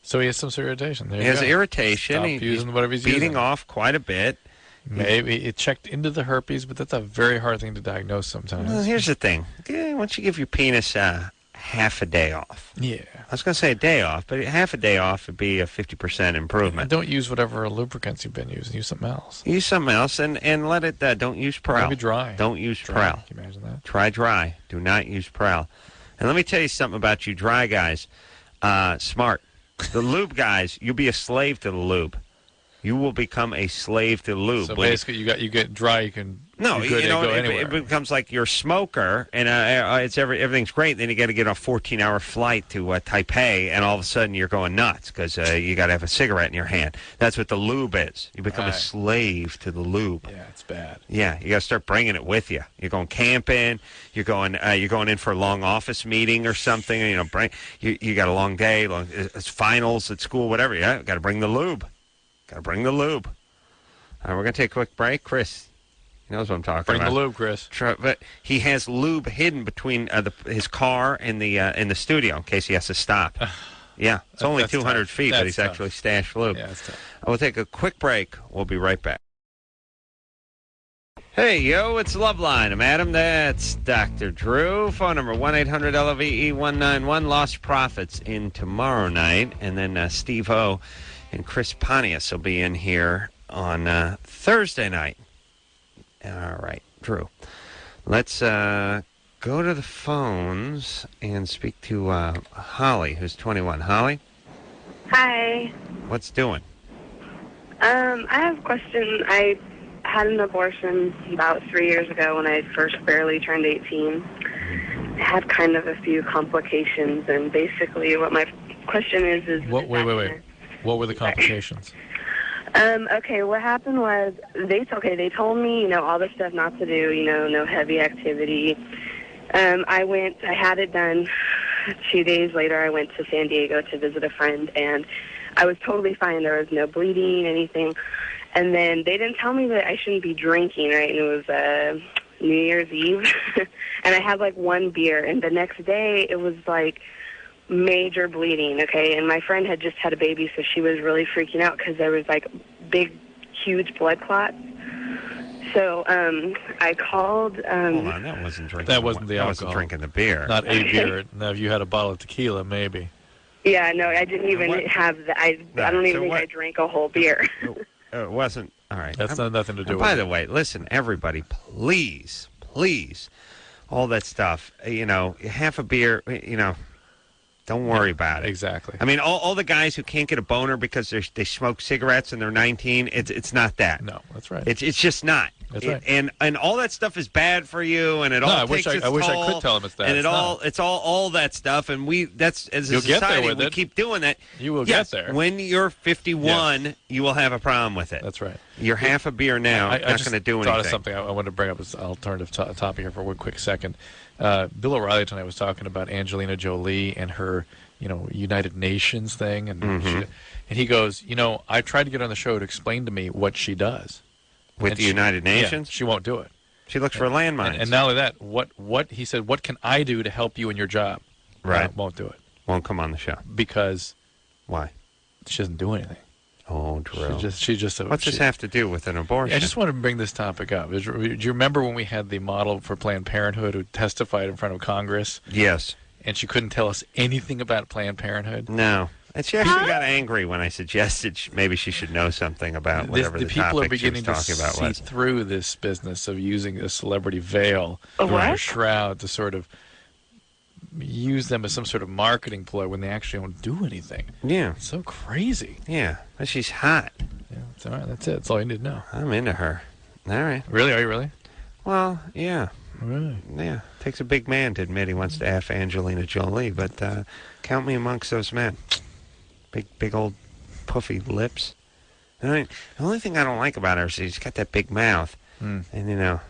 So he has some irritation. He has irritation. He's using whatever he's beating using. off quite a bit. Maybe it checked into the herpes, but that's a very hard thing to diagnose sometimes. Well, here's the thing. Okay, why don't you give your penis half a day off? Yeah. I was going to say a day off, but half a day off would be a 50% improvement. And don't use whatever lubricants you've been using. Use something else. Use something else and let it, don't use Prel. Maybe dry. Don't use dry. Prel. Can you imagine that? Try dry. Do not use Prel. And let me tell you something about you dry guys. Smart. The lube guys, you'll be a slave to the lube. You will become a slave to lube. So basically, you get dry. You can go anywhere. It becomes like you're a smoker, and everything's great. Then you got to get on a 14-hour flight to Taipei, and all of a sudden you're going nuts because you got to have a cigarette in your hand. That's what the lube is. You become a slave to the lube. Yeah, it's bad. Yeah, you got to start bringing it with you. You're going camping. You're going in for a long office meeting or something. You got a long day. It's finals at school, whatever. Yeah, got to bring the lube. Got to bring the lube. All right, we're going to take a quick break. Chris, he knows what I'm talking about. Bring the lube, Chris. But he has lube hidden between his car and the studio in case he has to stop. Yeah, it's only 200 feet, but he's actually stashed lube. Yeah, that's tough. We'll take a quick break. We'll be right back. Hey, yo, it's Loveline. I'm Adam. That's Dr. Drew. Phone number 1-800-LOVE-191. Lost Profits in tomorrow night. And then Steve-O and Chris Pontius will be in here on Thursday night. All right, Drew. Let's go to the phones and speak to Holly, who's 21. Holly? Hi. What's doing? I have a question. I had an abortion about 3 years ago when I first barely turned 18. I had kind of a few complications, and basically what my question is... Wait. What were the complications? Okay, what happened was they told me, all the stuff not to do, no heavy activity. I had it done. 2 days later, I went to San Diego to visit a friend, and I was totally fine. There was no bleeding, anything. And then they didn't tell me that I shouldn't be drinking, right? And it was New Year's Eve, and I had like one beer, and the next day it was like major bleeding, okay? And my friend had just had a baby, so she was really freaking out because there was like big, huge blood clots. So I called... Hold on, that wasn't drinking. That wasn't the alcohol. That wasn't drinking the beer. Not a beer. Now, if you had a bottle of tequila, maybe. Yeah, no, I didn't even have the... I don't even think I drank a whole beer. It wasn't... All right. That's nothing to do with it. By the way, listen, everybody, please, all that stuff, half a beer, don't worry about it. Exactly. I mean, all the guys who can't get a boner because they smoke cigarettes and they're 19, it's not that. No, that's right. It's just not. That's right. And all that stuff is bad for you, and I wish I could tell them it's that. And it's all that stuff, and as a society, we keep doing that. You will get there. When you're 51, you will have a problem with it. That's right. You're half a beer now. Not going to do anything. I thought of something I wanted to bring up as an alternative topic here for one quick second. Bill O'Reilly tonight was talking about Angelina Jolie and her, United Nations thing, and he goes, I tried to get her on the show to explain to me what she does. With the United Nations? Yeah, she won't do it. She looks for landmines. And not only that, what he said, what can I do to help you in your job? Right. Won't do it. Won't come on the show. Because... Why? She doesn't do anything. Oh, Drew. She just. What's this have to do with an abortion? I just want to bring this topic up. Do you remember when we had the model for Planned Parenthood who testified in front of Congress? Yes. And she couldn't tell us anything about Planned Parenthood? No. And she actually got angry when I suggested maybe she should know something about whatever the people are topic she was beginning to talking about was. see through this business of using a celebrity veil or a shroud to sort of use them as some sort of marketing ploy when they actually don't do anything. Yeah. It's so crazy. Yeah. But she's hot. Yeah, it's all right. That's it. That's all you need to know. I'm into her. All right. Really? Are you really? Well, yeah. Really? Yeah. Takes a big man to admit he wants to F Angelina Jolie, but count me amongst those men. Big old puffy lips. The only thing I don't like about her is she's got that big mouth. And,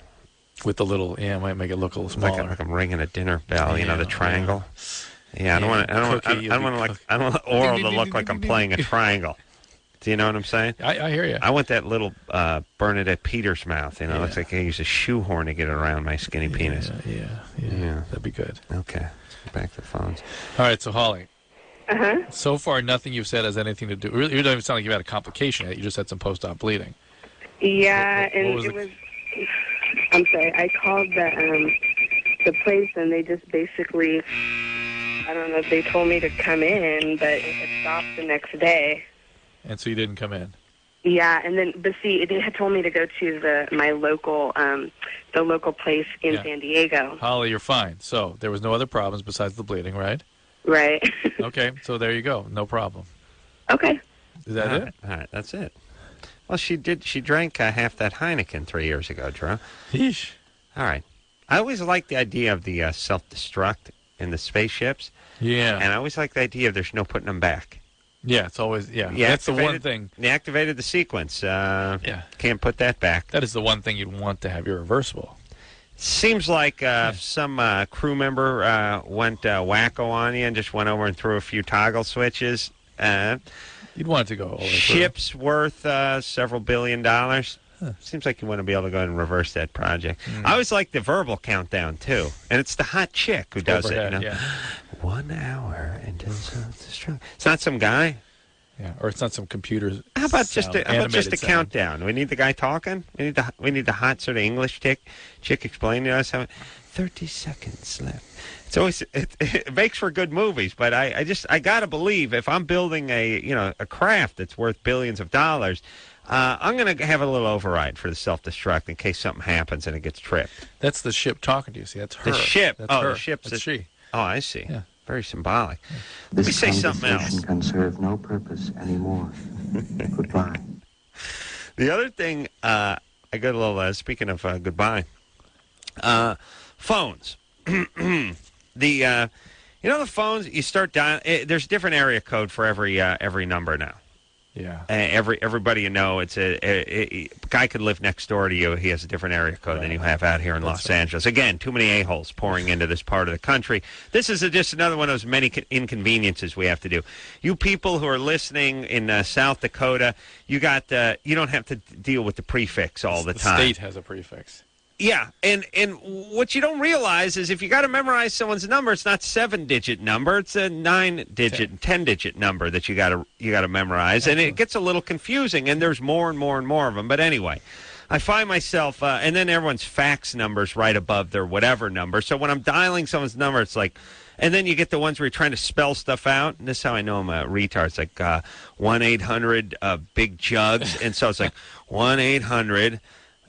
with the little, might make it look a little smaller. Like I'm ringing a dinner bell, the triangle. Yeah, I don't want oral to look like I'm playing a triangle. Do you know what I'm saying? I hear you. I want that little Bernadette Peters mouth. It looks like I use a shoehorn to get it around my skinny penis. Yeah. That'd be good. Okay. Let's go back to the phones. All right, so Holly. Uh-huh. So far, nothing you've said has anything to do. It doesn't even sound like you've had a complication yet. You just had some post-op bleeding. Yeah, and it was. I'm sorry. I called the place, and they just basically. I don't know if they told me to come in, but it stopped the next day. And so you didn't come in. Yeah, and then, but see, they had told me to go to the local place in San Diego. Holly, you're fine. So there was no other problems besides the bleeding, right? Right. Okay, so there you go. No problem. Okay. Is that it? All right, that's it. Well, she drank half that Heineken 3 years ago, Drew. Yeesh. All right. I always liked the idea of the self-destruct in the spaceships. Yeah. And I always liked the idea of there's no putting them back. Yeah, it's always, that's the one thing. They activated the sequence. Can't put that back. That is the one thing you'd want to have irreversible. Seems like some crew member went wacko on you and just went over and threw a few toggle switches. You'd want it to go all the way through. Ship's worth several $1 billion. Huh. Seems like you want to be able to go ahead and reverse that project. I always like the verbal countdown, too. And it's the hot chick who does Overhead, it. 1 hour until self-destruct. It's not some guy. Yeah, or it's not some computer. How about just a sound. countdown? We need the guy talking. We need the hot sort of English chick explaining to us how 30 seconds left. It's always it makes for good movies, but I gotta believe if I'm building a craft that's worth billions of dollars, I'm gonna have a little override for the self-destruct in case something happens and it gets tripped. That's the ship talking to you. See, that's her. The ship. That's her. The ship's that's she. Oh, I see. Yeah. Very symbolic. Yeah. Let me say something else. This conversation can serve no purpose anymore. Goodbye. The other thing, I got a little, speaking of goodbye, phones. The phones, you start dialing, there's different area code for every number now. Yeah. Everybody it's a guy could live next door to you. He has a different area code than you have out here in Los Angeles. Again, too many a-holes pouring into this part of the country. This is just another one of those many inconveniences we have to do. You people who are listening in South Dakota, you don't have to deal with the prefix all the time. The state has a prefix. Yeah, and what you don't realize is if you got to memorize someone's number, it's not 7-digit number; it's a 9-digit, 10-digit number that you got to memorize, and it gets a little confusing. And there's more and more and more of them. But anyway, I find myself, and then everyone's fax number's right above their whatever number. So when I'm dialing someone's number, it's like, and then you get the ones where you're trying to spell stuff out. And this is how I know I'm a retard. It's like 1-800 big jugs, and so it's like 1-800.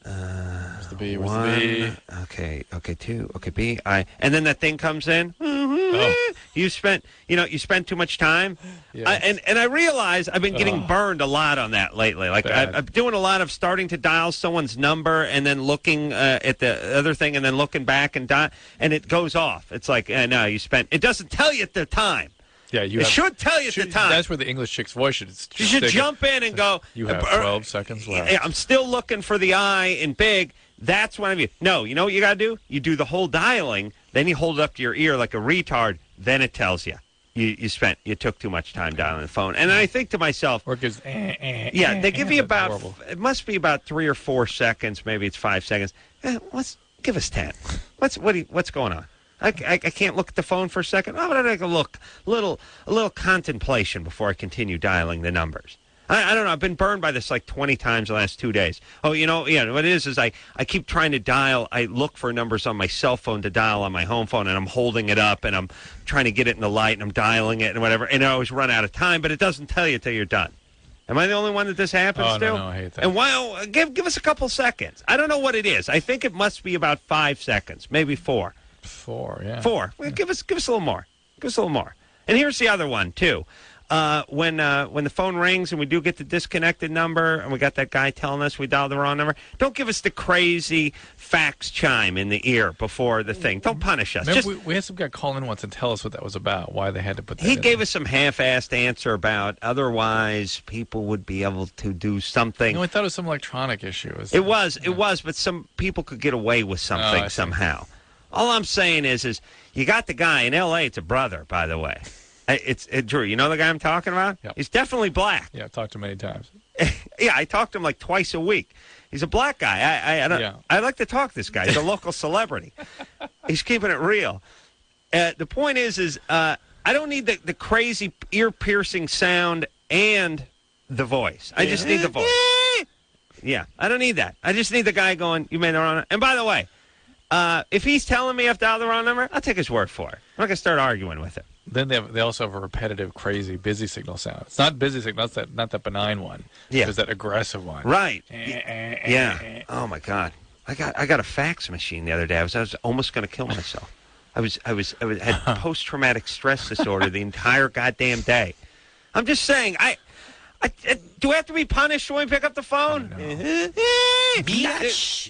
Where's the B? Where's the B? Okay, 2. Okay, B. And then that thing comes in. Oh. You spent too much time. Yes. And I realize I've been getting burned a lot on that lately. Like I'm doing a lot of starting to dial someone's number and then looking at the other thing and then looking back and it goes off. It's like, no, you spent. It doesn't tell you at the time. Yeah, it should tell you at the time. That's where the English chick's voice should. You should jump in and go. You have 12 seconds left. I'm still looking for the I in big. That's when no. You know what you got to do? You do the whole dialing, then you hold it up to your ear like a retard. Then it tells you you took too much time dialing the phone. And I think to myself, or gives yeah, they give you about horrible. It must be about 3 or 4 seconds, maybe it's 5 seconds. Give us 10. What's going on? I can't look at the phone for a second. Oh, but I can look. A little contemplation before I continue dialing the numbers. I don't know. I've been burned by this like 20 times the last 2 days. Oh, what it is I keep trying to dial. I look for numbers on my cell phone to dial on my home phone, and I'm holding it up, and I'm trying to get it in the light, and I'm dialing it and whatever, and I always run out of time, but it doesn't tell you till you're done. Am I the only one that this happens to? No, I hate that. And give us a couple seconds. I don't know what it is. I think it must be about 5 seconds, maybe 4. 4, yeah. 4. Well, give us a little more. Give us a little more. And here's the other one too. When the phone rings and we do get the disconnected number and we got that guy telling us we dialed the wrong number, don't give us the crazy fax chime in the ear before the thing. Don't punish us. Remember, we had some guy call in once and tell us what that was about, why they had to put that He in. gave us some half-assed answer about otherwise people would be able to do something. No, I thought it was some electronic issue. It was, but some people could get away with something somehow. All I'm saying is you got the guy in L.A. It's a brother, by the way. It's Drew. You know the guy I'm talking about? Yep. He's definitely black. Yeah, I've talked to him many times. Yeah, I talked to him like twice a week. He's a black guy. I like to talk to this guy. He's a local celebrity. He's keeping it real. The point is I don't need the crazy ear-piercing sound and the voice. I just need the voice. Yeah, I don't need that. I just need the guy going, you made the wrong number. And by the way, if he's telling me I have to dial the wrong number, I'll take his word for it. I'm not going to start arguing with him. Then they also have a repetitive, crazy busy signal sound. It's not busy signal. It's not that benign one. Yeah. It's that aggressive one. Right. Yeah. Oh, my God. I got a fax machine the other day. I was almost going to kill myself. I had post-traumatic stress disorder the entire goddamn day. I'm just saying, do I have to be punished when we pick up the phone?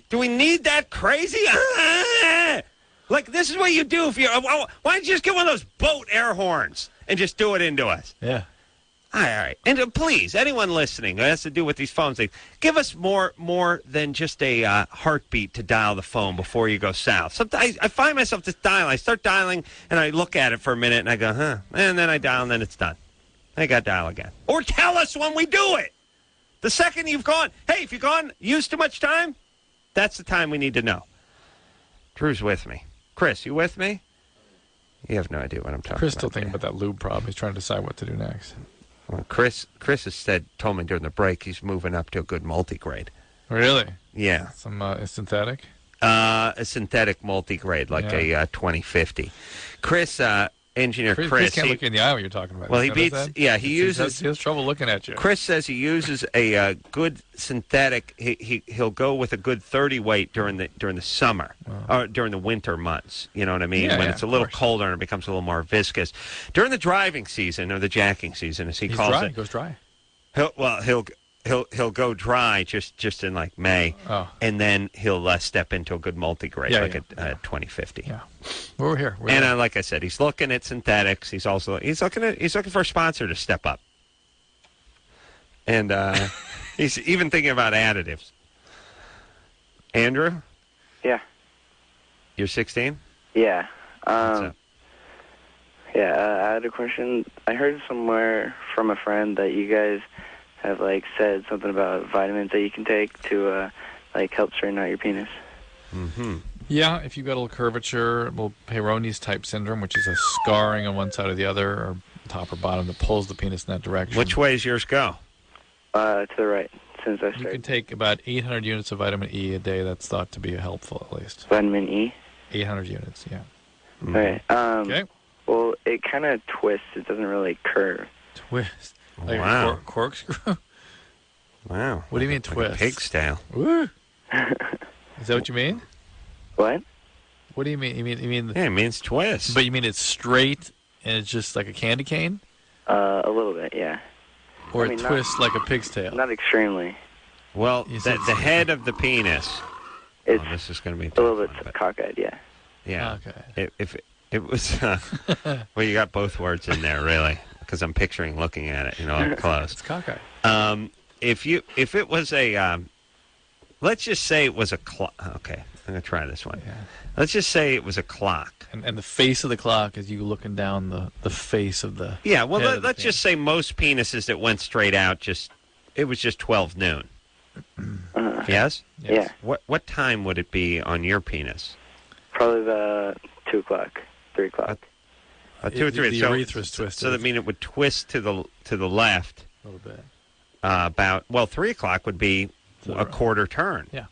Do we need that crazy? Like, this is what you do if you... Why don't you just get one of those boat air horns and just do it into us? Yeah. All right. And please, anyone listening who has to do with these phones, give us more than just a heartbeat to dial the phone before you go south. Sometimes I find myself just dialing. I start dialing, and I look at it for a minute, and I go, huh. And then I dial, and then it's done. I got to dial again. Or tell us when we do it. The second you've gone, hey, if you've used too much time, that's the time we need to know. Drew's with me. Chris, you with me? You have no idea what I'm talking about. Chris still thinking about that lube problem. He's trying to decide what to do next. Well, Chris has told me during the break he's moving up to a good multi-grade. Really? Yeah. Some synthetic? A synthetic multi-grade, like a 2050. Engineer Chris can't look you in the eye when you're talking about it. Well, he has trouble looking at you. Chris says he uses a good synthetic. He'll go with a good 30 weight during the summer or during the winter months. You know what I mean? When it's a little colder and it becomes a little more viscous. During the driving season or the jacking season, as he calls it, he goes dry. He'll go dry just in like May, and then he'll step into a good multi-grade a 2050. Yeah, we're here. Like I said, he's looking at synthetics. He's looking for a sponsor to step up, and he's even thinking about additives. Andrew? Yeah. You're 16? Yeah. What's up? Yeah, I had a question. I heard somewhere from a friend that you guys have said something about vitamins that you can take to help straighten out your penis. Mm-hmm. Yeah, if you've got a little curvature, Peyronie's type syndrome, which is a scarring on one side or the other, or top or bottom, that pulls the penis in that direction. Which way does yours go? To the right, since I started. You can take about 800 units of vitamin E a day. That's thought to be helpful, at least. Vitamin E? 800 units, yeah. Mm-hmm. Okay. Okay. Well, it kind of twists. It doesn't really curve. Twist? Like wow. A corkscrew? Wow. What do you mean twist? Like pig's tail. Woo. Is that what you mean? What? What do you mean? You mean? Yeah, it means twist. But you mean it's straight and it's just like a candy cane? A little bit, yeah. Or it twists like a pig's tail? Not extremely. Well, the head of the penis. It's this is going to be a little bit cockeyed, yeah. Yeah. Okay. If it was, well, you got both words in there, really, because I'm picturing looking at it, up close. It's cockeyed. If it was a, let's just say it was a clock. Okay, I'm going to try this one. Yeah. Let's just say it was a clock. And the face of the clock is you looking down the face of the... Yeah, well, let's just say most penises that went straight out, it was just 12 noon. Yes? Yeah. What time would it be on your penis? Probably the 2 o'clock, 3 o'clock. 2 or 3. The urethra's twisted. So that means it would twist to the left. A little bit. About 3 o'clock would be a quarter turn. Yeah.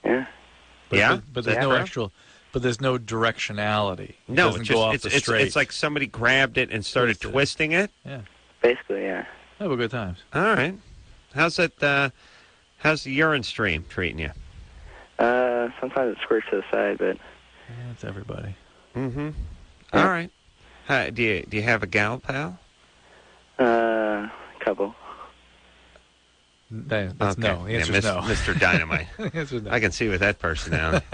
Yeah. But there's no actual. But there's no directionality. No, it's like somebody grabbed it and started twisting it. Yeah. Basically, yeah. Have a good time. All right. How's the urine stream treating you? Sometimes it squirts to the side, but it's everybody. Mm-hmm. Yeah. All right. Do you have a gal pal? Couple. That's okay. no. The answer's no. Mr. Dynamite. The answer's no. I can see with that personality.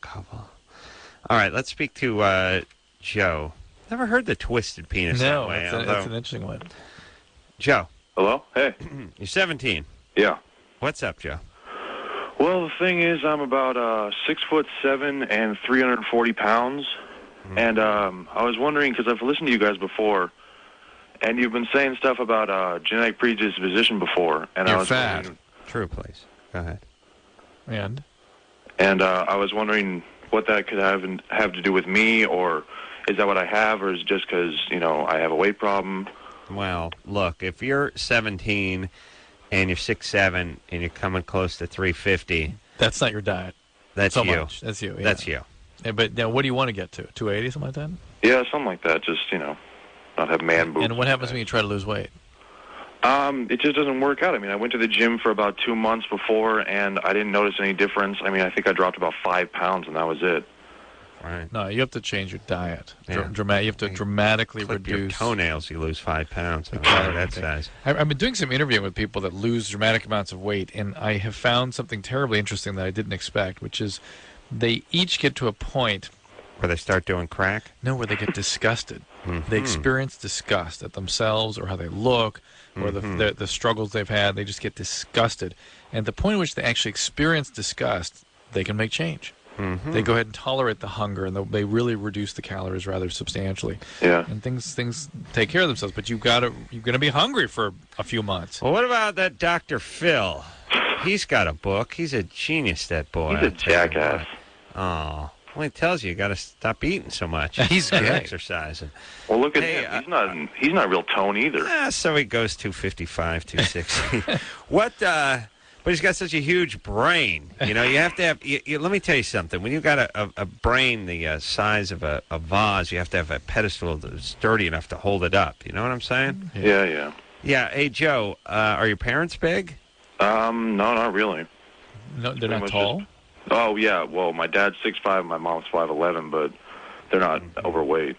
Couple. All right, let's speak to Joe. Never heard the twisted penis that way. It's an interesting one. Joe. Hello? Hey. You're 17. Yeah. What's up, Joe? Well, the thing is, I'm about 6'7" and 340 pounds. Mm-hmm. And I was wondering, because I've listened to you guys before, and you've been saying stuff about genetic predisposition before. And You're I was fat. wondering, True, please. Go ahead. And I was wondering what that could have to do with me, or is that what I have, or is it just because, I have a weight problem? Well, look, if you're 17 and you're 6'7", and you're coming close to 350. That's not your diet. That's so you. Much. That's you. Yeah. That's you. Yeah, but now, what do you want to get to? 280, something like that? Yeah, something like that. Just, not have man boobs. And what happens when you try to lose weight? It just doesn't work out. I mean, I went to the gym for about 2 months before, and I didn't notice any difference. I mean, I think I dropped about 5 pounds, and that was it. Right. No, you have to change your diet. Yeah. You have to dramatically Clip reduce your toenails. You lose 5 pounds. That size. I've been doing some interviewing with people that lose dramatic amounts of weight, and I have found something terribly interesting that I didn't expect, which is they each get to a point where they start doing crack. No, where they get disgusted. They experience disgust at themselves or how they look or the struggles they've had. They just get disgusted, and at the point at which they actually experience disgust, they can make change. They go ahead and tolerate the hunger, and they really reduce the calories rather substantially. Yeah. And things take care of themselves. But you're gonna be hungry for a few months. Well, what about that Dr. Phil? He's got a book. He's a genius, that boy. He's a jackass. Oh, well, he tells you got to stop eating so much. He's good. great. Exercising. Well, look at him. He's not real tone either. So he goes 255, 260. But he's got such a huge brain. You have to have... let me tell you something. When you've got a brain the size of a vase, you have to have a pedestal that's sturdy enough to hold it up. You know what I'm saying? Yeah. Yeah. Hey, Joe, are your parents big? No, not really. No, they're not tall? Oh, yeah. Well, my dad's 6'5", my mom's 5'11", but they're not overweight.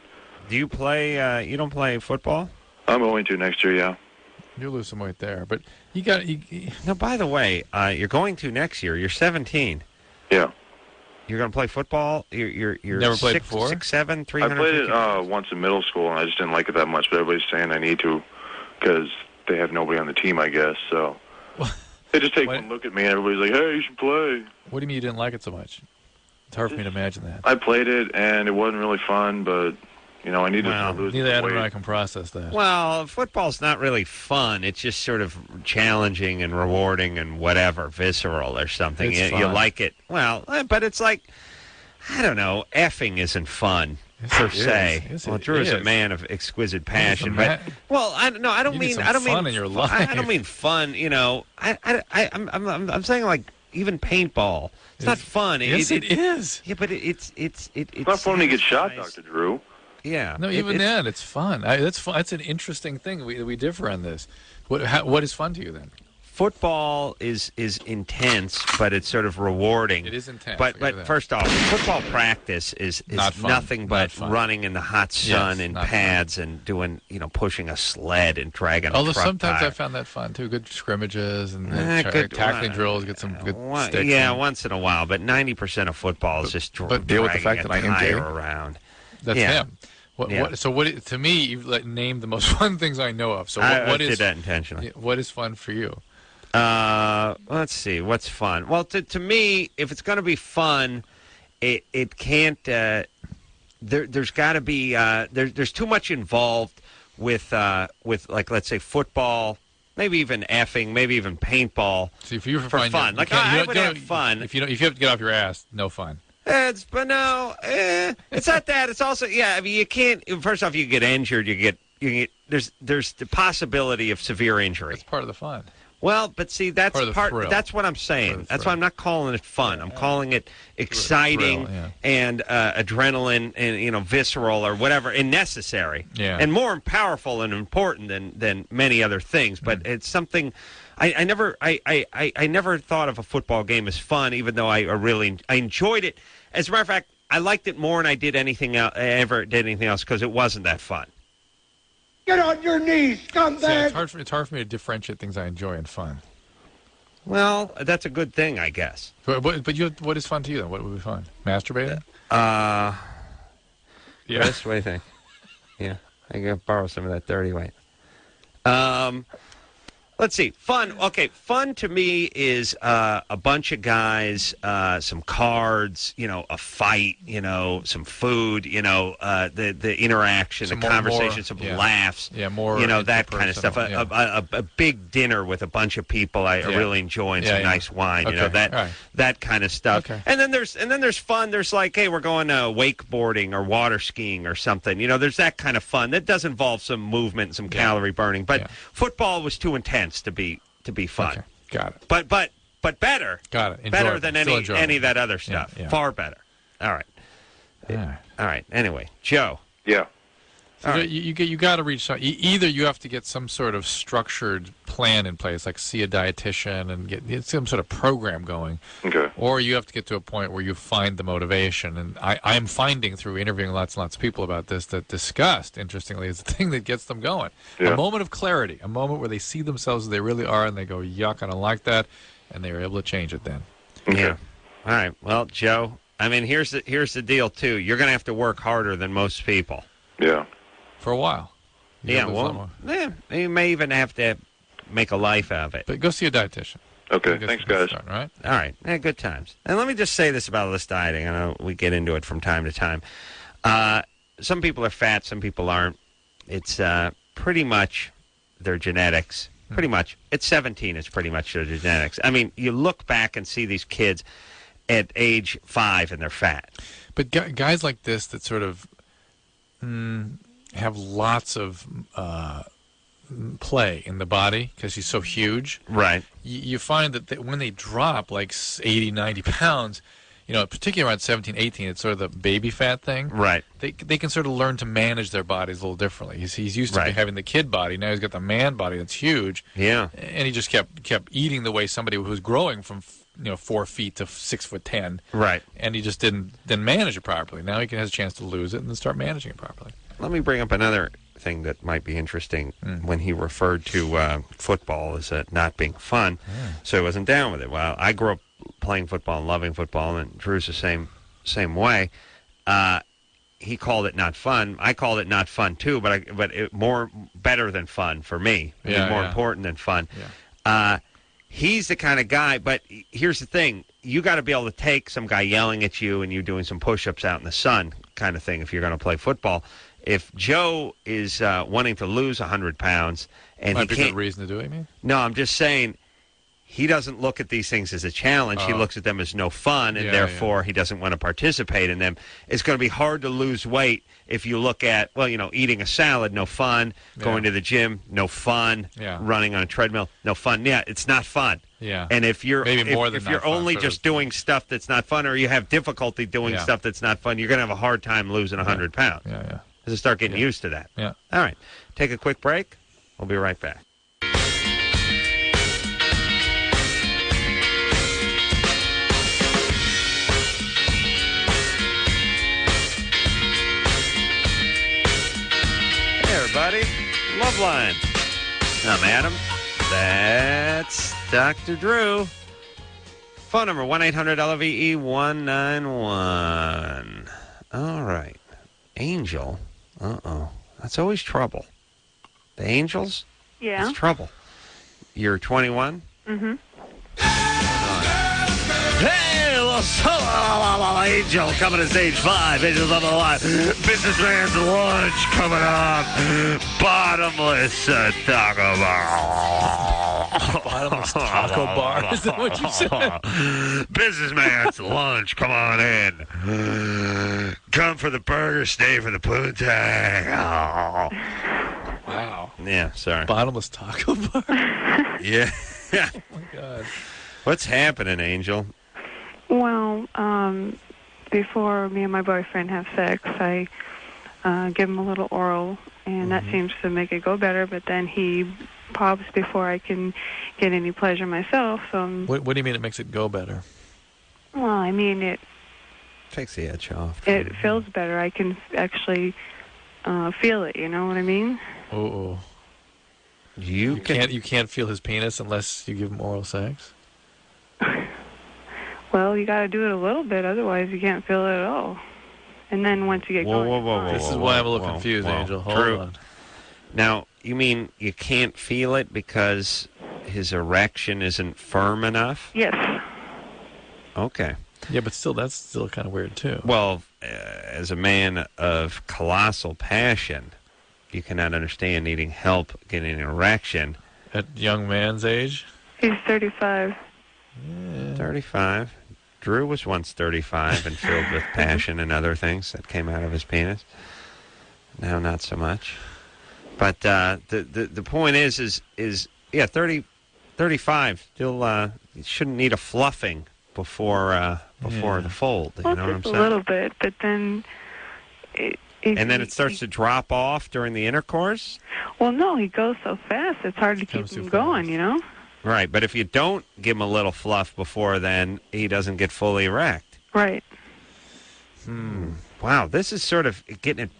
Do you play... you don't play football? I'm going to next year, yeah. You'll lose some weight there, but you got. No, by the way, you're going to next year. You're 17. Yeah. You're going to play football. You're never played before. 6'7", 350. I played it once in middle school, and I just didn't like it that much. But everybody's saying I need to because they have nobody on the team, I guess. So they just take one look at me, and everybody's like, "Hey, you should play." What do you mean you didn't like it so much? It's hard for me to imagine that. I played it, and it wasn't really fun, but. I needed to lose neither Adam weight. nor I can process that. Well, football's not really fun. It's just sort of challenging and rewarding and whatever, visceral or something. You like it. Well, but it's like, I don't know, effing isn't fun. Per se. Well, Drew is a man of exquisite passion, but I don't mean fun in your life. I don't mean fun. I'm saying like even paintball. It's not fun. Yes, it is. Yeah, but it's not fun to get shot, Dr. Drew. Yeah. No, even then, it's fun. That's fun. That's an interesting thing. We differ on this. What is fun to you then? Football is intense, but it's sort of rewarding. It is intense. But first off, football practice is nothing but running in the hot sun in pads and doing, pushing a sled and dragging a truck. Although sometimes tire. I found that fun too. Good scrimmages and tackling drills. Get some good sticks. Yeah, once in a while. But 90% of football is just but deal with the fact that I am tire around. That's him. To me, you've named the most fun things I know of. So I did that intentionally. What is fun for you? Let's see. What's fun? Well, to me, if it's going to be fun, it can't. There's got to be. There's too much involved with like, let's say, football. Maybe even effing. Maybe even paintball. See, for fun. Like I would have fun. If you have to get off your ass, no fun. It's not that. It's also I mean, you can't. First off, you get injured. You get. There's the possibility of severe injury. That's part of the fun. Well, but see, that's part. That's what I'm saying. That's why I'm not calling it fun. I'm calling it exciting and adrenaline and visceral or whatever, and necessary, and more powerful and important than many other things. But it's something. I never thought of a football game as fun, even though I enjoyed it. As a matter of fact, I liked it more than I did anything else. Ever did anything else because it wasn't that fun. Get on your knees, scumbag! It's hard for me to differentiate things I enjoy and fun. Well, that's a good thing, I guess. But what is fun to you then? What would be fun? Masturbating? Chris, what do you think? Yeah, I can borrow some of that dirty weight. Let's see. Fun. Okay, fun to me is a bunch of guys, some cards, a fight, some food, the interaction, the conversation, some laughs. Yeah, more. That kind of stuff. A big dinner with a bunch of people I really enjoy and some nice wine. That kind of stuff. Okay. And then there's fun. There's like, hey, we're going wakeboarding or water skiing or something. There's that kind of fun that does involve some movement, and some calorie burning. But football was too intense to be to be fun. Okay. Got it. But better. Got it. Better than any of that other stuff. Yeah. Far better. All right. All right. Anyway, Joe. Yeah. So you got to reach either you have to get some sort of structured plan in place, like see a dietitian and get some sort of program going, or you have to get to a point where you find the motivation. And I am finding through interviewing lots and lots of people about this that disgust, interestingly, is the thing that gets them going. A moment of clarity, a moment where they see themselves as they really are, and they go, yuck, I don't like that, and they are able to change it then. Yeah. All right. Well, Joe, I mean, here's the deal, too. You're going to have to work harder than most people. Yeah. For a while. You may even have to make a life out of it. But go see a dietitian. Okay, thanks, guys. Start, right? All right. Yeah, good times. And let me just say this about this dieting. I know we get into it from time to time. Some people are fat, some people aren't. It's pretty much their genetics. Pretty much. At 17, it's pretty much their genetics. I mean, you look back and see these kids at age 5 and they're fat. But guys like this that sort of have lots of play in the body because he's so huge. Right. You find that when they drop like 80, 90 pounds, particularly around 17, 18, it's sort of the baby fat thing. Right. They can sort of learn to manage their bodies a little differently. He's used to having the kid body. Now he's got the man body that's huge. Yeah. And he just kept eating the way somebody who was growing from 4 feet to 6'10". Right. And he just didn't manage it properly. Now he has a chance to lose it and then start managing it properly. Let me bring up another thing that might be interesting when he referred to football as not being fun, so he wasn't down with it. Well, I grew up playing football and loving football, and Drew's the same way. He called it not fun. I called it not fun too, but better than fun for me. More important than fun. Yeah. He's the kind of guy, but here's the thing. You got to be able to take some guy yelling at you and you doing some push-ups out in the sun kind of thing if you're going to play football. If Joe is wanting to lose 100 pounds and might he be can't... a good reason to do it, you mean? No, I'm just saying he doesn't look at these things as a challenge. He looks at them as no fun, and therefore he doesn't want to participate in them. It's going to be hard to lose weight if you look at, eating a salad, no fun. Going to the gym, no fun. Running on a treadmill, no fun. Yeah, it's not fun. Yeah. And if you're if you're only just doing stuff that's not fun, or you have difficulty doing stuff that's not fun, you're going to have a hard time losing 100 pounds. Yeah. To start getting used to that. Yeah. All right. Take a quick break. We'll be right back. Hey, everybody. Loveline. I'm Adam. That's Dr. Drew. Phone number 1-800-LVE-191. All right. Angel. That's always trouble. The Angels? Yeah. It's trouble. You're 21? Mm-hmm. Hey, little Angel coming to stage 5. Angels on the line. Businessman's lunch coming up. Bottomless taco bar. Bottomless taco bar? Is that what you said? Businessman's lunch. Come on in. Come for the burger, stay for the poontang. Wow. Yeah, sorry. Bottomless taco bar? Yeah. Oh, my God. What's happening, Angel? Well, before me and my boyfriend have sex, I give him a little oral, and that seems to make it go better, but then he pops before I can get any pleasure myself. So What do you mean it makes it go better? Well, I mean, it takes the edge off. It feels better. I can actually feel it, you know what I mean? Oh. You can't feel his penis unless you give him oral sex? Well, you got to do it a little bit, otherwise you can't feel it at all. And then once you get going... This is why I'm a little confused, Angel. Hold on. Now, you mean you can't feel it because his erection isn't firm enough? Yes. Okay. Yeah, but still, that's still kind of weird, too. Well, as a man of colossal passion, you cannot understand needing help getting an erection. At young man's age? He's 35. Yeah. 35. Drew was once 35 and filled with passion and other things that came out of his penis. Now, not so much. But the point is 30 35. Still, you shouldn't need a fluffing before the fold. You know what I'm saying? A little bit, but then. And then it starts to drop off during the intercourse? Well, no, he goes so fast, it's hard to keep him going, you know? Right, but if you don't give him a little fluff before then, he doesn't get fully erect. Right. Wow, this is sort of getting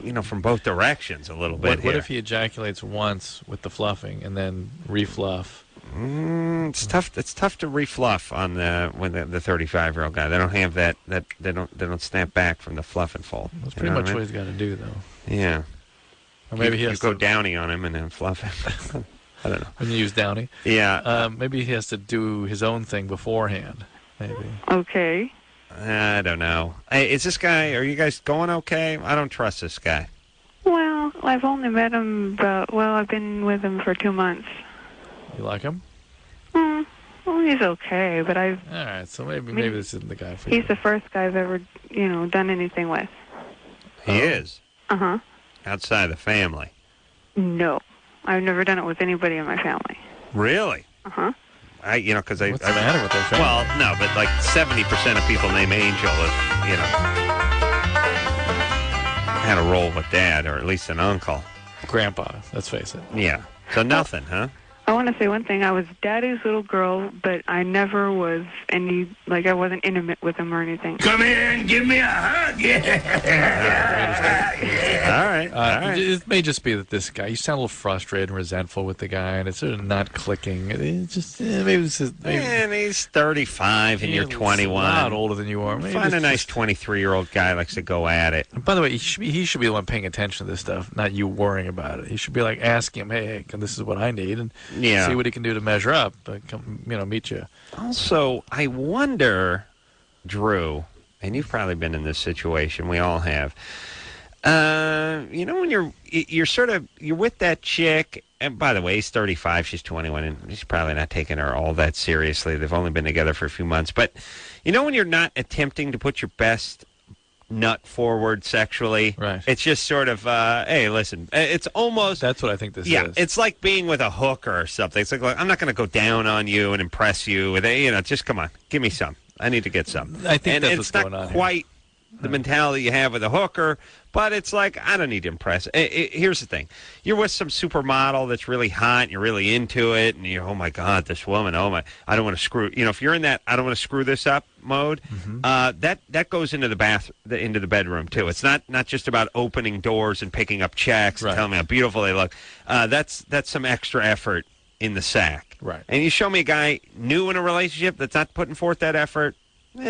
it, from both directions a little bit What if he ejaculates once with the fluffing and then refluff? It's tough. It's tough to refluff on the 35-year-old guy. They don't have that. They don't snap back from the fluff and fold. That's pretty much what he's got to do, though. Yeah. Or maybe you go Downy on him and then fluff him. I don't know. When you use Downy. Yeah. Maybe he has to do his own thing beforehand. Maybe. Okay. I don't know. Hey, is this guy? Are you guys going okay? I don't trust this guy. Well, I've only met him I've been with him for 2 months. You like him? Well, he's okay, but All right, so maybe this isn't the guy for you. He's the first guy I've ever, done anything with. He is? Uh-huh. Outside of the family? No. I've never done it with anybody in my family. Really? Uh-huh. Because I... What's the matter with their family? Well, no, but like 70% of people named Angel had a role with Dad, or at least an uncle. Grandpa, let's face it. Yeah. So nothing, huh? I want to say one thing. I was Daddy's little girl, but I never was I wasn't intimate with him or anything. Come here and give me a hug. All right. It may just be that this guy, you sound a little frustrated and resentful with the guy, and it's sort of not clicking. It's just, maybe this is... Man, he's 35 and you're 21. A lot older than you are. Maybe Find a nice 23-year-old guy likes to go at it. By the way, he should be the one paying attention to this stuff, not you worrying about it. He should be like asking him, hey, this is what I need, and see what he can do to measure up. Come, meet you. Also, I wonder, Drew, and you've probably been in this situation. We all have. When you're with that chick, and by the way, he's 35, she's 21, and he's probably not taking her all that seriously. They've only been together for a few months. But, when you're not attempting to put your best nut forward sexually, right? It's just sort of, hey, listen, it's almost... That's what I think this is. Yeah, it's like being with a hooker or something. It's like I'm not going to go down on you and impress you with, just come on, give me some. I need to get some. I think that's what's going on. It's not quite the mentality you have with a hooker, but it's like, I don't need to impress. Here's the thing. You're with some supermodel that's really hot, and you're really into it, and you're, oh, my God, this woman, I don't want to screw, if you're in that, I don't want to screw this up mode, that goes into the bedroom, too. It's not just about opening doors and picking up checks and telling me how beautiful they look. That's some extra effort in the sack. Right. And you show me a guy new in a relationship that's not putting forth that effort,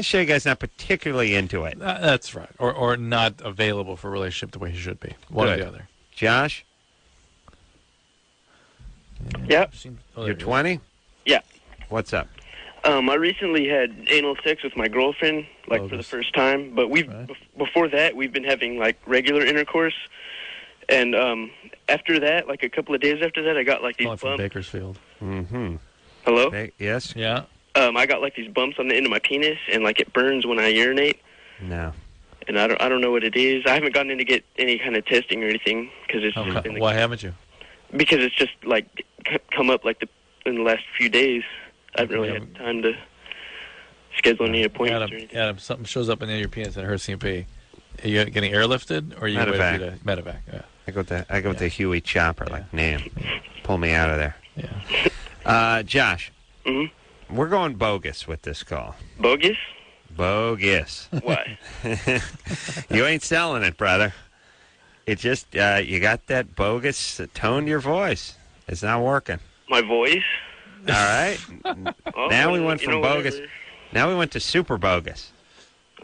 show you guy's not particularly into it. That's right. Or not available for a relationship the way he should be. One or the other. Josh? Yep. You're 20? Yeah. What's up? I recently had anal sex with my girlfriend, for the first time. But before that, we've been having, regular intercourse. And after that, a couple of days after that, I got, these bumps. From Bakersfield. Mm-hmm. Hello? Yes? Yeah. I got these bumps on the end of my penis, and it burns when I urinate. No. And I don't know what it is. I haven't gotten in to get any kind of testing or anything because it's just been Why haven't you? Because it's just come up in the last few days. I haven't really had time to schedule any appointments or anything. Adam, something shows up in your penis and it hurts CMP. Are you getting airlifted or are you Medevac. waiting for Medevac? Yeah. I go with the Huey chopper, pull me out of there. Yeah. Josh. Mm-hmm. We're going bogus with this call. Bogus? Bogus. Why? You ain't selling it, brother. It just, you got that bogus tone to your voice. It's not working. My voice? All right. Now we went from bogus. Whatever. Now we went to super bogus.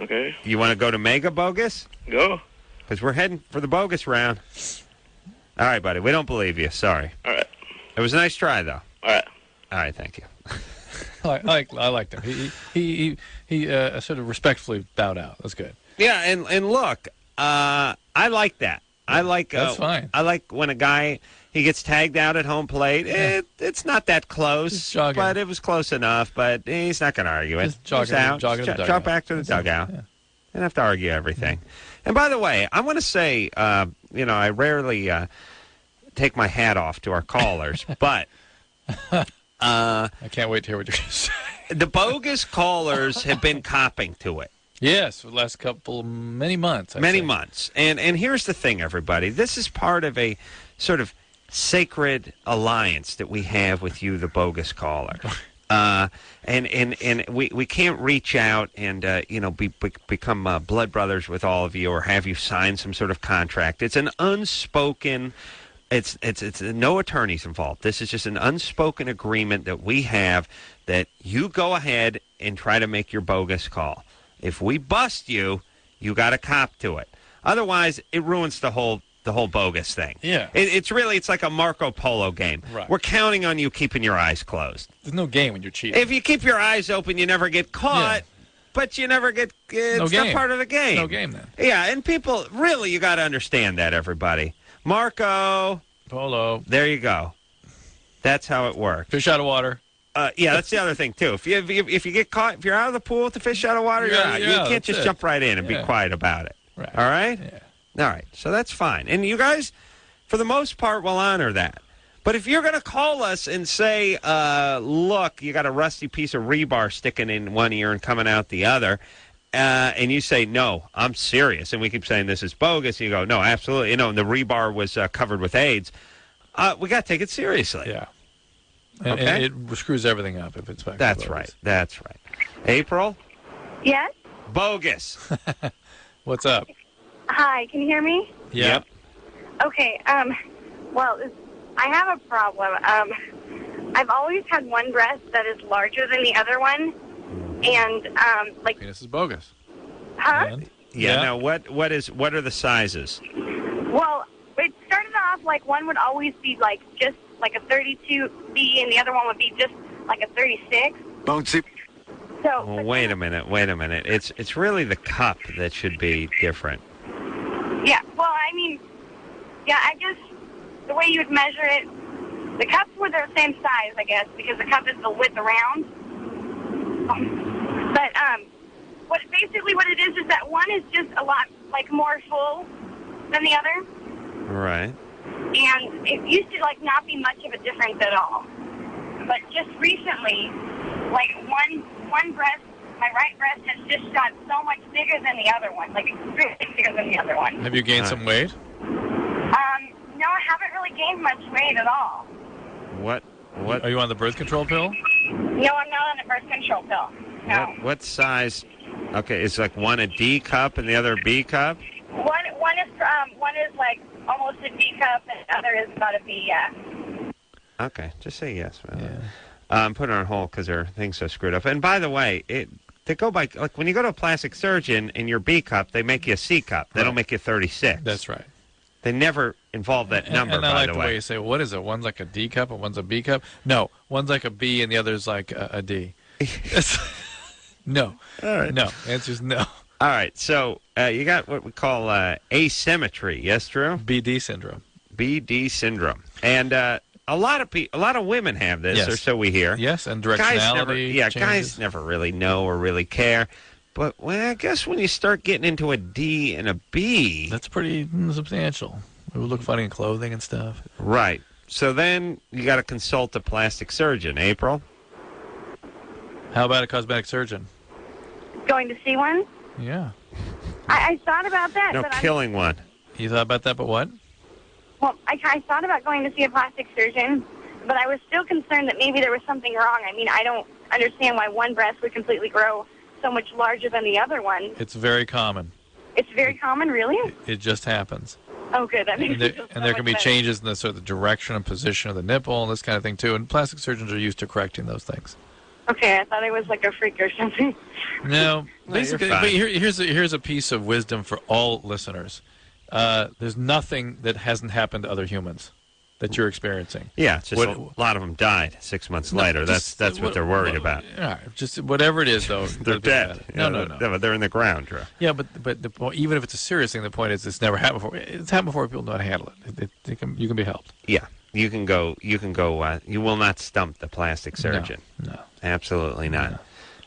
Okay. You want to go to mega bogus? Go. Because we're heading for the bogus round. All right, buddy. We don't believe you. Sorry. All right. It was a nice try, though. All right. All right, thank you. I liked him. He sort of respectfully bowed out. That's good. Yeah, and look, I like that. That's fine. I like when a guy he gets tagged out at home plate. It's not that close, but it was close enough. But he's not going to argue it. Just jog back to the dugout. You don't have to argue everything. And by the way, I want to say, I rarely take my hat off to our callers, but I can't wait to hear what you're going to say. The bogus callers have been copping to it. Yes, for the last many months. Many months. And here's the thing, everybody. This is part of a sort of sacred alliance that we have with you, the bogus caller. And we can't reach out and become blood brothers with all of you or have you sign some sort of contract. It's an unspoken. It's no attorneys involved. This is just an unspoken agreement that we have that you go ahead and try to make your bogus call. If we bust you, you got to cop to it. Otherwise, it ruins the whole bogus thing. Yeah. It's like a Marco Polo game. Right. We're counting on you keeping your eyes closed. There's no game when you're cheating. If you keep your eyes open, you never get caught, but you never get... It's not part of the game. No game, then. Yeah, and people, really, you got to understand that, everybody. Marco Polo. There you go. That's how it works. Fish out of water. Yeah, that's the other thing, too. If you get caught, if you're out of the pool with the fish out of water, you're out. You can't just jump right in and be quiet about it. Right. All right? Yeah. All right. So that's fine. And you guys, for the most part, will honor that. But if you're going to call us and say, look, you got a rusty piece of rebar sticking in one ear and coming out the other, and you say, no, I'm serious, and we keep saying this is bogus, and you go, no, absolutely, and the rebar was covered with AIDS, we got to take it seriously. Yeah. And it screws everything up if it's back. That's right. That's right. April? Yes? Bogus. What's up? Hi, can you hear me? Yep. Okay, well, I have a problem. I've always had one breast that is larger than the other one, and, Penis is bogus. Huh? Yeah. Now, what are the sizes? Well, it started off like one would always be just like a 32B, and the other one would be just like a 36. Bouncy. So, well, wait a minute. It's really the cup that should be different. yeah, well, I mean, yeah, I guess the way you would measure it, the cups were the same size, I guess, because the cup is the width around. But what it is that one is just a lot more full than the other. Right. And it used to not be much of a difference at all. But just recently, one breast, my right breast has just got so much bigger than the other one, extremely bigger than the other one. Have you gained some weight? No, I haven't really gained much weight at all. What? Are you on the birth control pill? No, I'm not on the birth control pill. No. What size? Okay, it's one a D cup and the other a B cup? One is almost a D cup, and the other is about a B, yeah. Okay, just say yes, man. Put it on hold because their thing's so screwed up. And by the way, they go by when you go to a plastic surgeon and your B cup, they make you a C cup. They don't make you 36. That's right. They never involve that number. And I by like the way you say, what is it? One's like a D cup and one's a B cup. No, one's like a B and the other's like a D. No. All right. No. Answer's no. All right. So you got what we call asymmetry. Yes, Drew? BD syndrome. BD syndrome. And a lot of women have this, Yes. or so we hear. Yes, and directionality changes. Guys never really know or really care. But I guess when you start getting into a D and a B... That's pretty substantial. It would look funny in clothing and stuff. Right. So then you got to consult a plastic surgeon. April? How about a cosmetic surgeon? Going to see one? Yeah. I thought about that. No, but killing one. You thought about that, but what? Well, I thought about going to see a plastic surgeon, but I was still concerned that maybe there was something wrong. I mean, I don't understand why one breast would completely grow so much larger than the other one. It's very common. It's very common, really? It just happens. Oh, good. That makes And me feel so there can be much better. changes in the sort of the direction and position of the nipple and this kind of thing, too. And plastic surgeons are used to correcting those things. Okay, I thought I was like a freak or something. No, No, basically, you're but fine. here's a piece of wisdom for all listeners. There's nothing that hasn't happened to other humans that you're experiencing. Yeah, it's just a lot of them died 6 months later. That's what they're worried about. Yeah, just whatever it is, though. They're dead. No. They're in the ground, Drew. Yeah, but the point, even if it's a serious thing, the point is it's never happened before. It's happened before. People know how to handle it. You can be helped. Yeah, you can go. You will not stump the plastic surgeon. No. Absolutely not.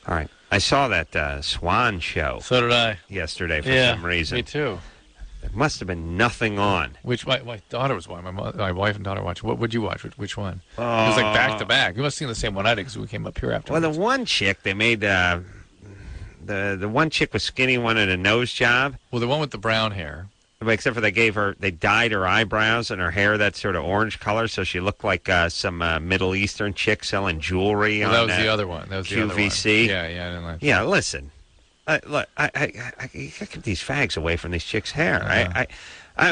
All right. I saw that Swan show. So did I. Yesterday for Yeah, some reason. me too. There must have been nothing on. Which my daughter was watching. My wife and daughter watched. What would you watch? Which one? It was like back to back. You must have seen the same one I did because we came up here after. Well, the one chick they made the one chick was skinny, wanted a nose job. Well, the one with the brown hair. Except for they dyed her eyebrows and her hair that sort of orange color, so she looked like some Middle Eastern chick selling jewelry. Well, on that was the other one. That was QVC. the other one. Yeah, I didn't like that. Yeah, listen. Look, I keep these fags away from these chicks' hair.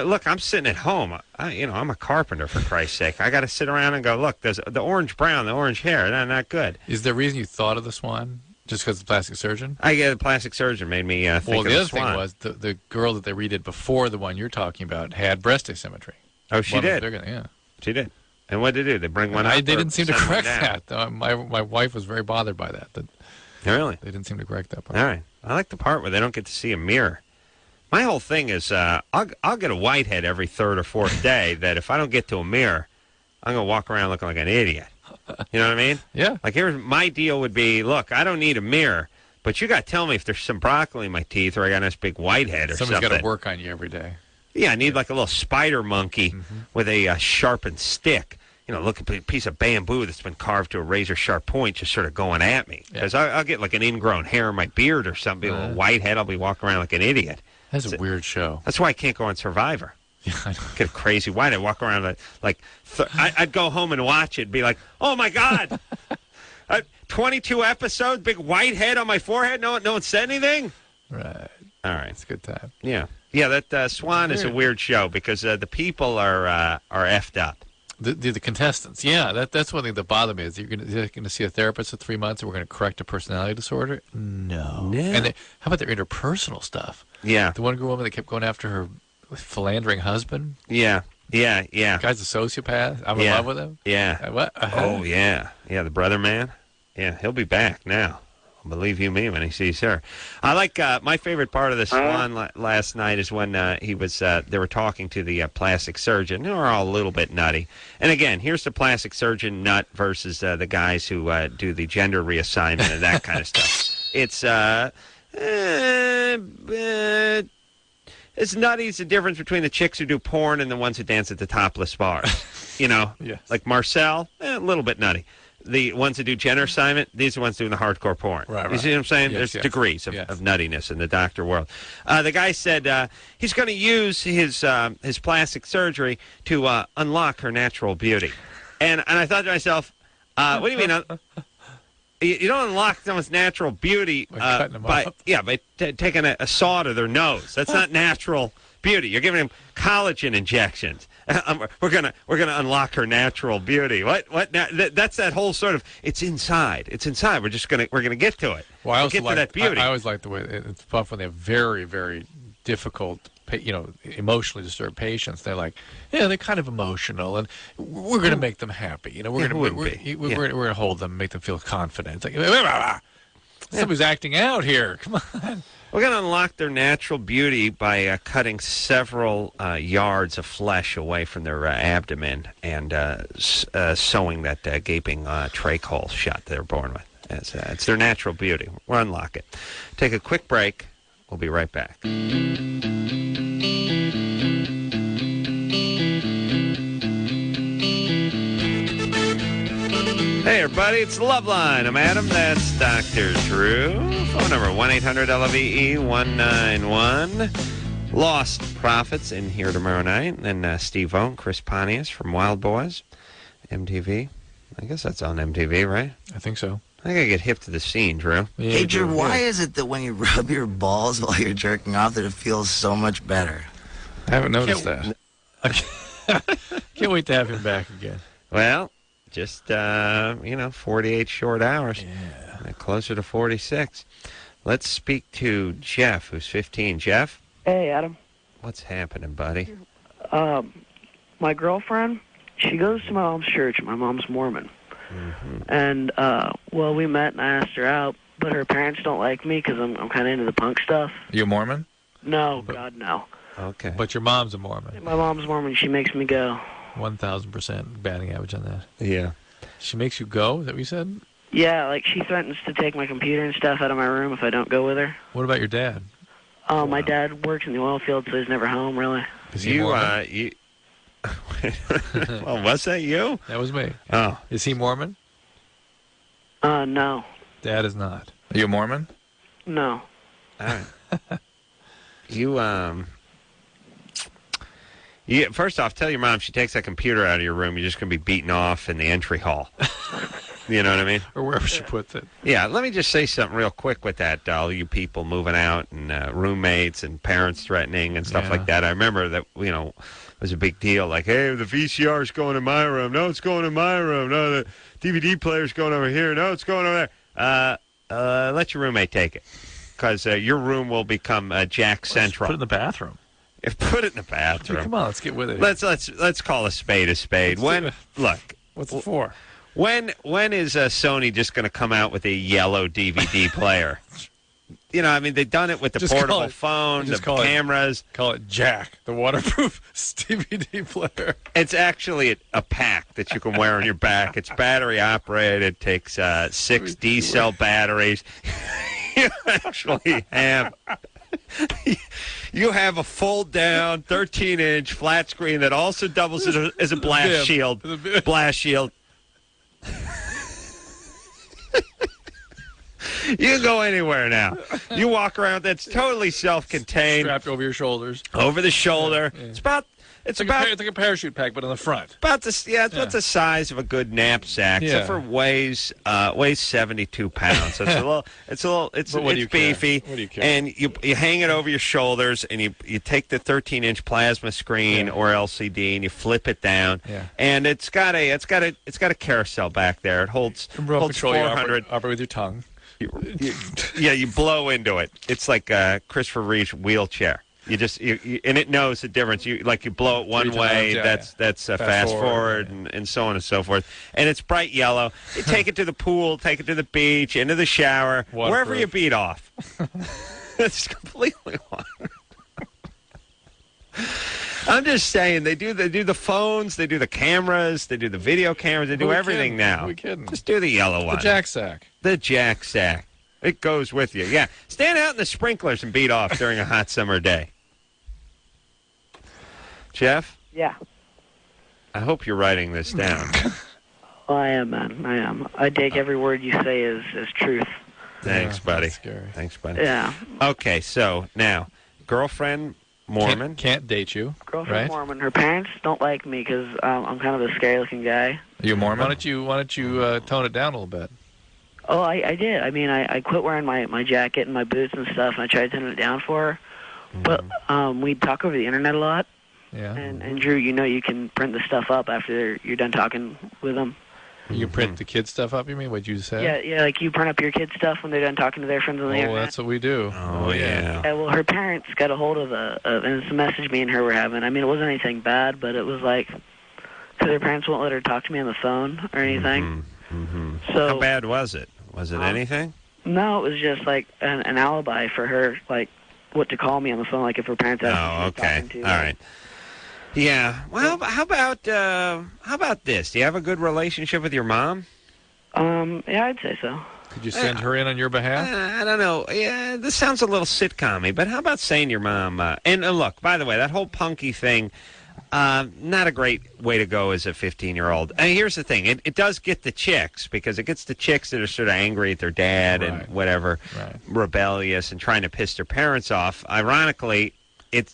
Look, I'm sitting at home. I'm a carpenter, for Christ's sake. I got to sit around and go, look, there's the orange brown, the orange hair. They're not good. Is there a reason you thought of the swan? Just because the plastic surgeon? The plastic surgeon made me think of the swan. Well, the other thing was the girl that they redid before the one you're talking about had breast asymmetry. Oh, she did? Yeah. She did. And what did they do? They bring one up? They didn't seem to correct that. My wife was very bothered by that. Really? They didn't seem to correct that part. All right. I like the part where they don't get to see a mirror. My whole thing is I'll get a whitehead every third or fourth day that if I don't get to a mirror, I'm going to walk around looking like an idiot. You know what I mean? Yeah. Like, here's my deal would be, look, I don't need a mirror, but you got to tell me if there's some broccoli in my teeth or I got a nice big whitehead or something. Somebody's got to work on you every day. Yeah, I need like a little spider monkey with a sharpened stick. Look at a piece of bamboo that's been carved to a razor-sharp point just sort of going at me. Because I'll get like an ingrown hair in my beard or something, a whitehead, I'll be walking around like an idiot. That's a weird show. That's why I can't go on Survivor. Yeah, I know. Get a crazy whitehead, walk around I'd go home and watch it and be like, oh my God, 22 episodes, big whitehead on my forehead, no one said anything? Right. All right. It's a good time. Yeah. Yeah, that Swan is a weird show because the people are effed up. The contestants, yeah, that's one thing that bothered me is you're going to see a therapist in 3 months and we're going to correct a personality disorder. No. And how about their interpersonal stuff? Yeah. The one woman that kept going after her philandering husband. Yeah. The guy's a sociopath. I'm in love with him. Yeah. What? Oh yeah. The brother man. Yeah, he'll be back now. Believe you me when he sees her. I like my favorite part of the Swan last night is when he was they were talking to the plastic surgeon. They were all a little bit nutty. And again, here's the plastic surgeon nut versus the guys who do the gender reassignment and that kind of stuff. It's it's nutty. It's the difference between the chicks who do porn and the ones who dance at the topless bars. Yes. Like Marcel, a little bit nutty. The ones that do gender assignment, these are the ones doing the hardcore porn. Right. You see what I'm saying? Yes, There's degrees of nuttiness in the doctor world. The guy said he's going to use his plastic surgery to unlock her natural beauty. And I thought to myself, what do you mean? You don't unlock someone's natural beauty by taking a saw to their nose. That's not natural beauty. You're giving him collagen injections. We're gonna unlock her natural beauty. What? That's that whole sort of. It's inside. It's inside. We're gonna get to it. Well, I also get to that beauty. I always like the way it's tough when they have very, very difficult, emotionally disturbed patients. They're like, they're kind of emotional, and we're gonna make them happy. We're gonna hold them, make them feel confident. It's like, somebody's acting out here. Come on. We're going to unlock their natural beauty by cutting several yards of flesh away from their abdomen and sewing that gaping trach hole shut they're born with. It's their natural beauty. We'll unlock it. Take a quick break. We'll be right back. Hey, everybody, it's Loveline. I'm Adam. That's Dr. Drew. Phone number 1-800-LOVE-191. Lost Profits in here tomorrow night. And then Steve O and Chris Pontius from Wild Boys, MTV. I guess that's on MTV, right? I think so. I think I get hip to the scene, Drew. Yeah, hey, Drew, why is it that when you rub your balls while you're jerking off that it feels so much better? I haven't noticed that. Can't wait to have him back again. Well, just, 48 short hours. Yeah. Closer to 46. Let's speak to Jeff, who's 15. Jeff? Hey, Adam. What's happening, buddy? My girlfriend, she goes to my mom's church. My mom's Mormon. Mm-hmm. And, we met and I asked her out, but her parents don't like me because I'm kind of into the punk stuff. You a Mormon? No, God, no. Okay. But your mom's a Mormon. My mom's Mormon. She makes me go. 1,000% batting average on that. Yeah. She makes you go? Is that what you said? Yeah, like she threatens to take my computer and stuff out of my room if I don't go with her. What about your dad? My dad works in the oil field, so he's never home, really. Is he Mormon? Well, was that you? That was me. Oh. Is he Mormon? No. Dad is not. Are you a Mormon? No. All right. First off, tell your mom she takes that computer out of your room, you're just going to be beaten off in the entry hall. You know what I mean? Or wherever she puts it. Yeah, let me just say something real quick with that, all you people moving out and roommates and parents threatening and stuff like that. I remember that, it was a big deal. Like, hey, the VCR's going in my room. No, it's going in my room. No, the DVD player's going over here. No, it's going over there. Let your roommate take it, because your room will become Jack Central. Put it in the bathroom. Put it in the bathroom. Come on, let's get with it. Let's call a spade a spade. Look, what's it for? When is Sony just going to come out with a yellow DVD player? They've done it with the portable phone, the cameras. Call it Jack, the waterproof DVD player. It's actually a pack that you can wear on your back. It's battery operated. It takes 6 D-cell batteries. You actually have... You have a fold-down 13-inch flat screen that also doubles as a blast shield. Blast shield. You can go anywhere now. You walk around. That's totally self-contained. Strapped over your shoulders. Over the shoulder. Yeah. It's like a parachute pack, but on the front. About this. Yeah, it's about the size of a good knapsack. Yeah. Except for weighs 72 pounds. So it's beefy. What do you care? And you hang it over your shoulders, and you take the 13-inch plasma screen or LCD, and you flip it down. Yeah. And it's got a carousel back there. It holds 400. Operate with your tongue. You blow into it. It's like Christopher Reeve's wheelchair. You just and it knows the difference. You blow it one way. That's fast forward and so on and so forth. And it's bright yellow. You take it to the pool, take it to the beach, into the shower, wherever you beat off. It's completely waterproof. I'm just saying they do the phones, they do the cameras, they do the video cameras, they do everything now. We kidding? Just do the yellow one. The Jack Sack. The Jack Sack. It goes with you. Yeah. Stand out in the sprinklers and beat off during a hot summer day. Jeff? Yeah. I hope you're writing this down. Oh, I am, man. I am. I take every word you say as truth. Thanks, buddy. That's scary. Thanks, buddy. Yeah. Okay, so now, girlfriend Mormon. Can't date you. Girlfriend right? Mormon. Her parents don't like me because I'm kind of a scary-looking guy. Are you Mormon? Why don't you tone it down a little bit? Oh, I did. I mean, I quit wearing my jacket and my boots and stuff, and I tried to tone it down for her. But we talk over the internet a lot. Yeah. And Drew, you can print the stuff up after you're done talking with them. You print the kids' stuff up, you mean? What'd you say? Yeah, like you print up your kids' stuff when they're done talking to their friends on the internet. Oh, that's what we do. Oh, yeah. Well, her parents got a hold of and it's a message me and her were having. I mean, it wasn't anything bad, but it was like, because her parents won't let her talk to me on the phone or anything. So how bad was it? Was it anything? No, it was just like an alibi for her, like what to call me on the phone, like if her parents asked me talking to. All right. Yeah. Well, how about this? Do you have a good relationship with your mom? Yeah, I'd say so. Could you send her in on your behalf? I don't know. Yeah, this sounds a little sitcom-y, but how about saying your mom? And look, by the way, that whole punky thing, not a great way to go as a 15-year-old. Here's the thing. It does get the chicks, because it gets the chicks that are sort of angry at their dad and whatever, rebellious and trying to piss their parents off. Ironically,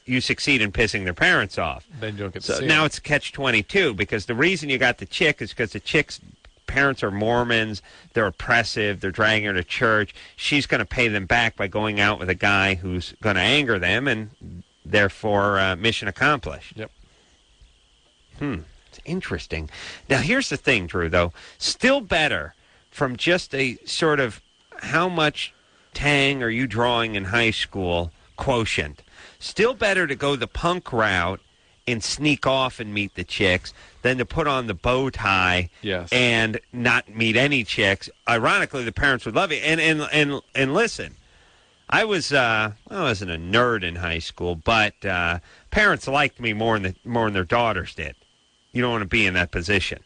you succeed in pissing their parents off. Then you don't get to see now it's catch-22, because the reason you got the chick is because the chick's parents are Mormons. They're oppressive. They're dragging her to church. She's going to pay them back by going out with a guy who's going to anger them, and therefore mission accomplished. Yep. It's interesting. Now, here's the thing, Drew, though. Still better from just a sort of how much tang are you drawing in high school quotient. Still better to go the punk route and sneak off and meet the chicks than to put on the bow tie and not meet any chicks. Ironically, the parents would love you. And listen, I wasn't a nerd in high school, but parents liked me more than their daughters did. You don't want to be in that position.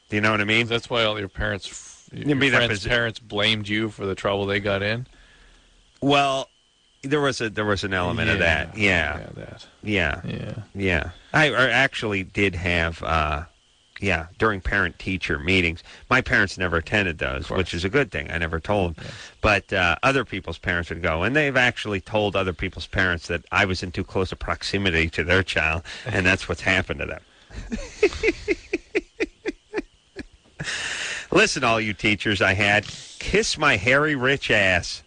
Do you know what I mean? That's why all your parents, your friends' parents blamed you for the trouble they got in? Well, There was an element of that. Yeah. Yeah. I actually did have, during parent-teacher meetings. My parents never attended those, which is a good thing. I never told them. But other people's parents would go, and they've actually told other people's parents that I was in too close a proximity to their child, and that's what's happened to them. Listen, all you teachers I had, kiss my hairy rich ass.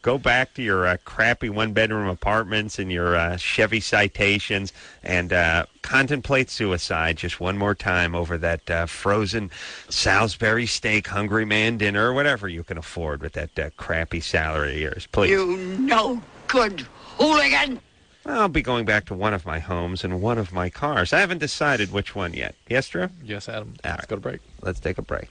Go back to your crappy one-bedroom apartments and your Chevy Citations and contemplate suicide just one more time over that frozen Salisbury steak Hungry Man dinner or whatever you can afford with that crappy salary of yours, please. You no good hooligan! I'll be going back to one of my homes and one of my cars. I haven't decided which one yet. Yes, Drew? Yes, Adam. All Let's go to break. Let's take a break.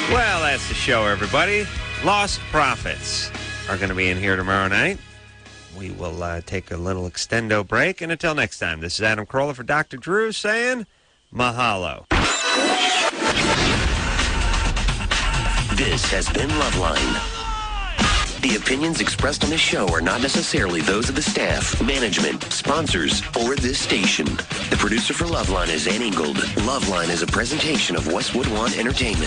Well, that's the show, everybody. Lost Profits are going to be in here tomorrow night. We will take a little extendo break. And until next time, this is Adam Carolla for Dr. Drew saying mahalo. This has been Loveline. The opinions expressed on this show are not necessarily those of the staff, management, sponsors, or this station. The producer for Loveline is Ann Ingold. Loveline is a presentation of Westwood One Entertainment.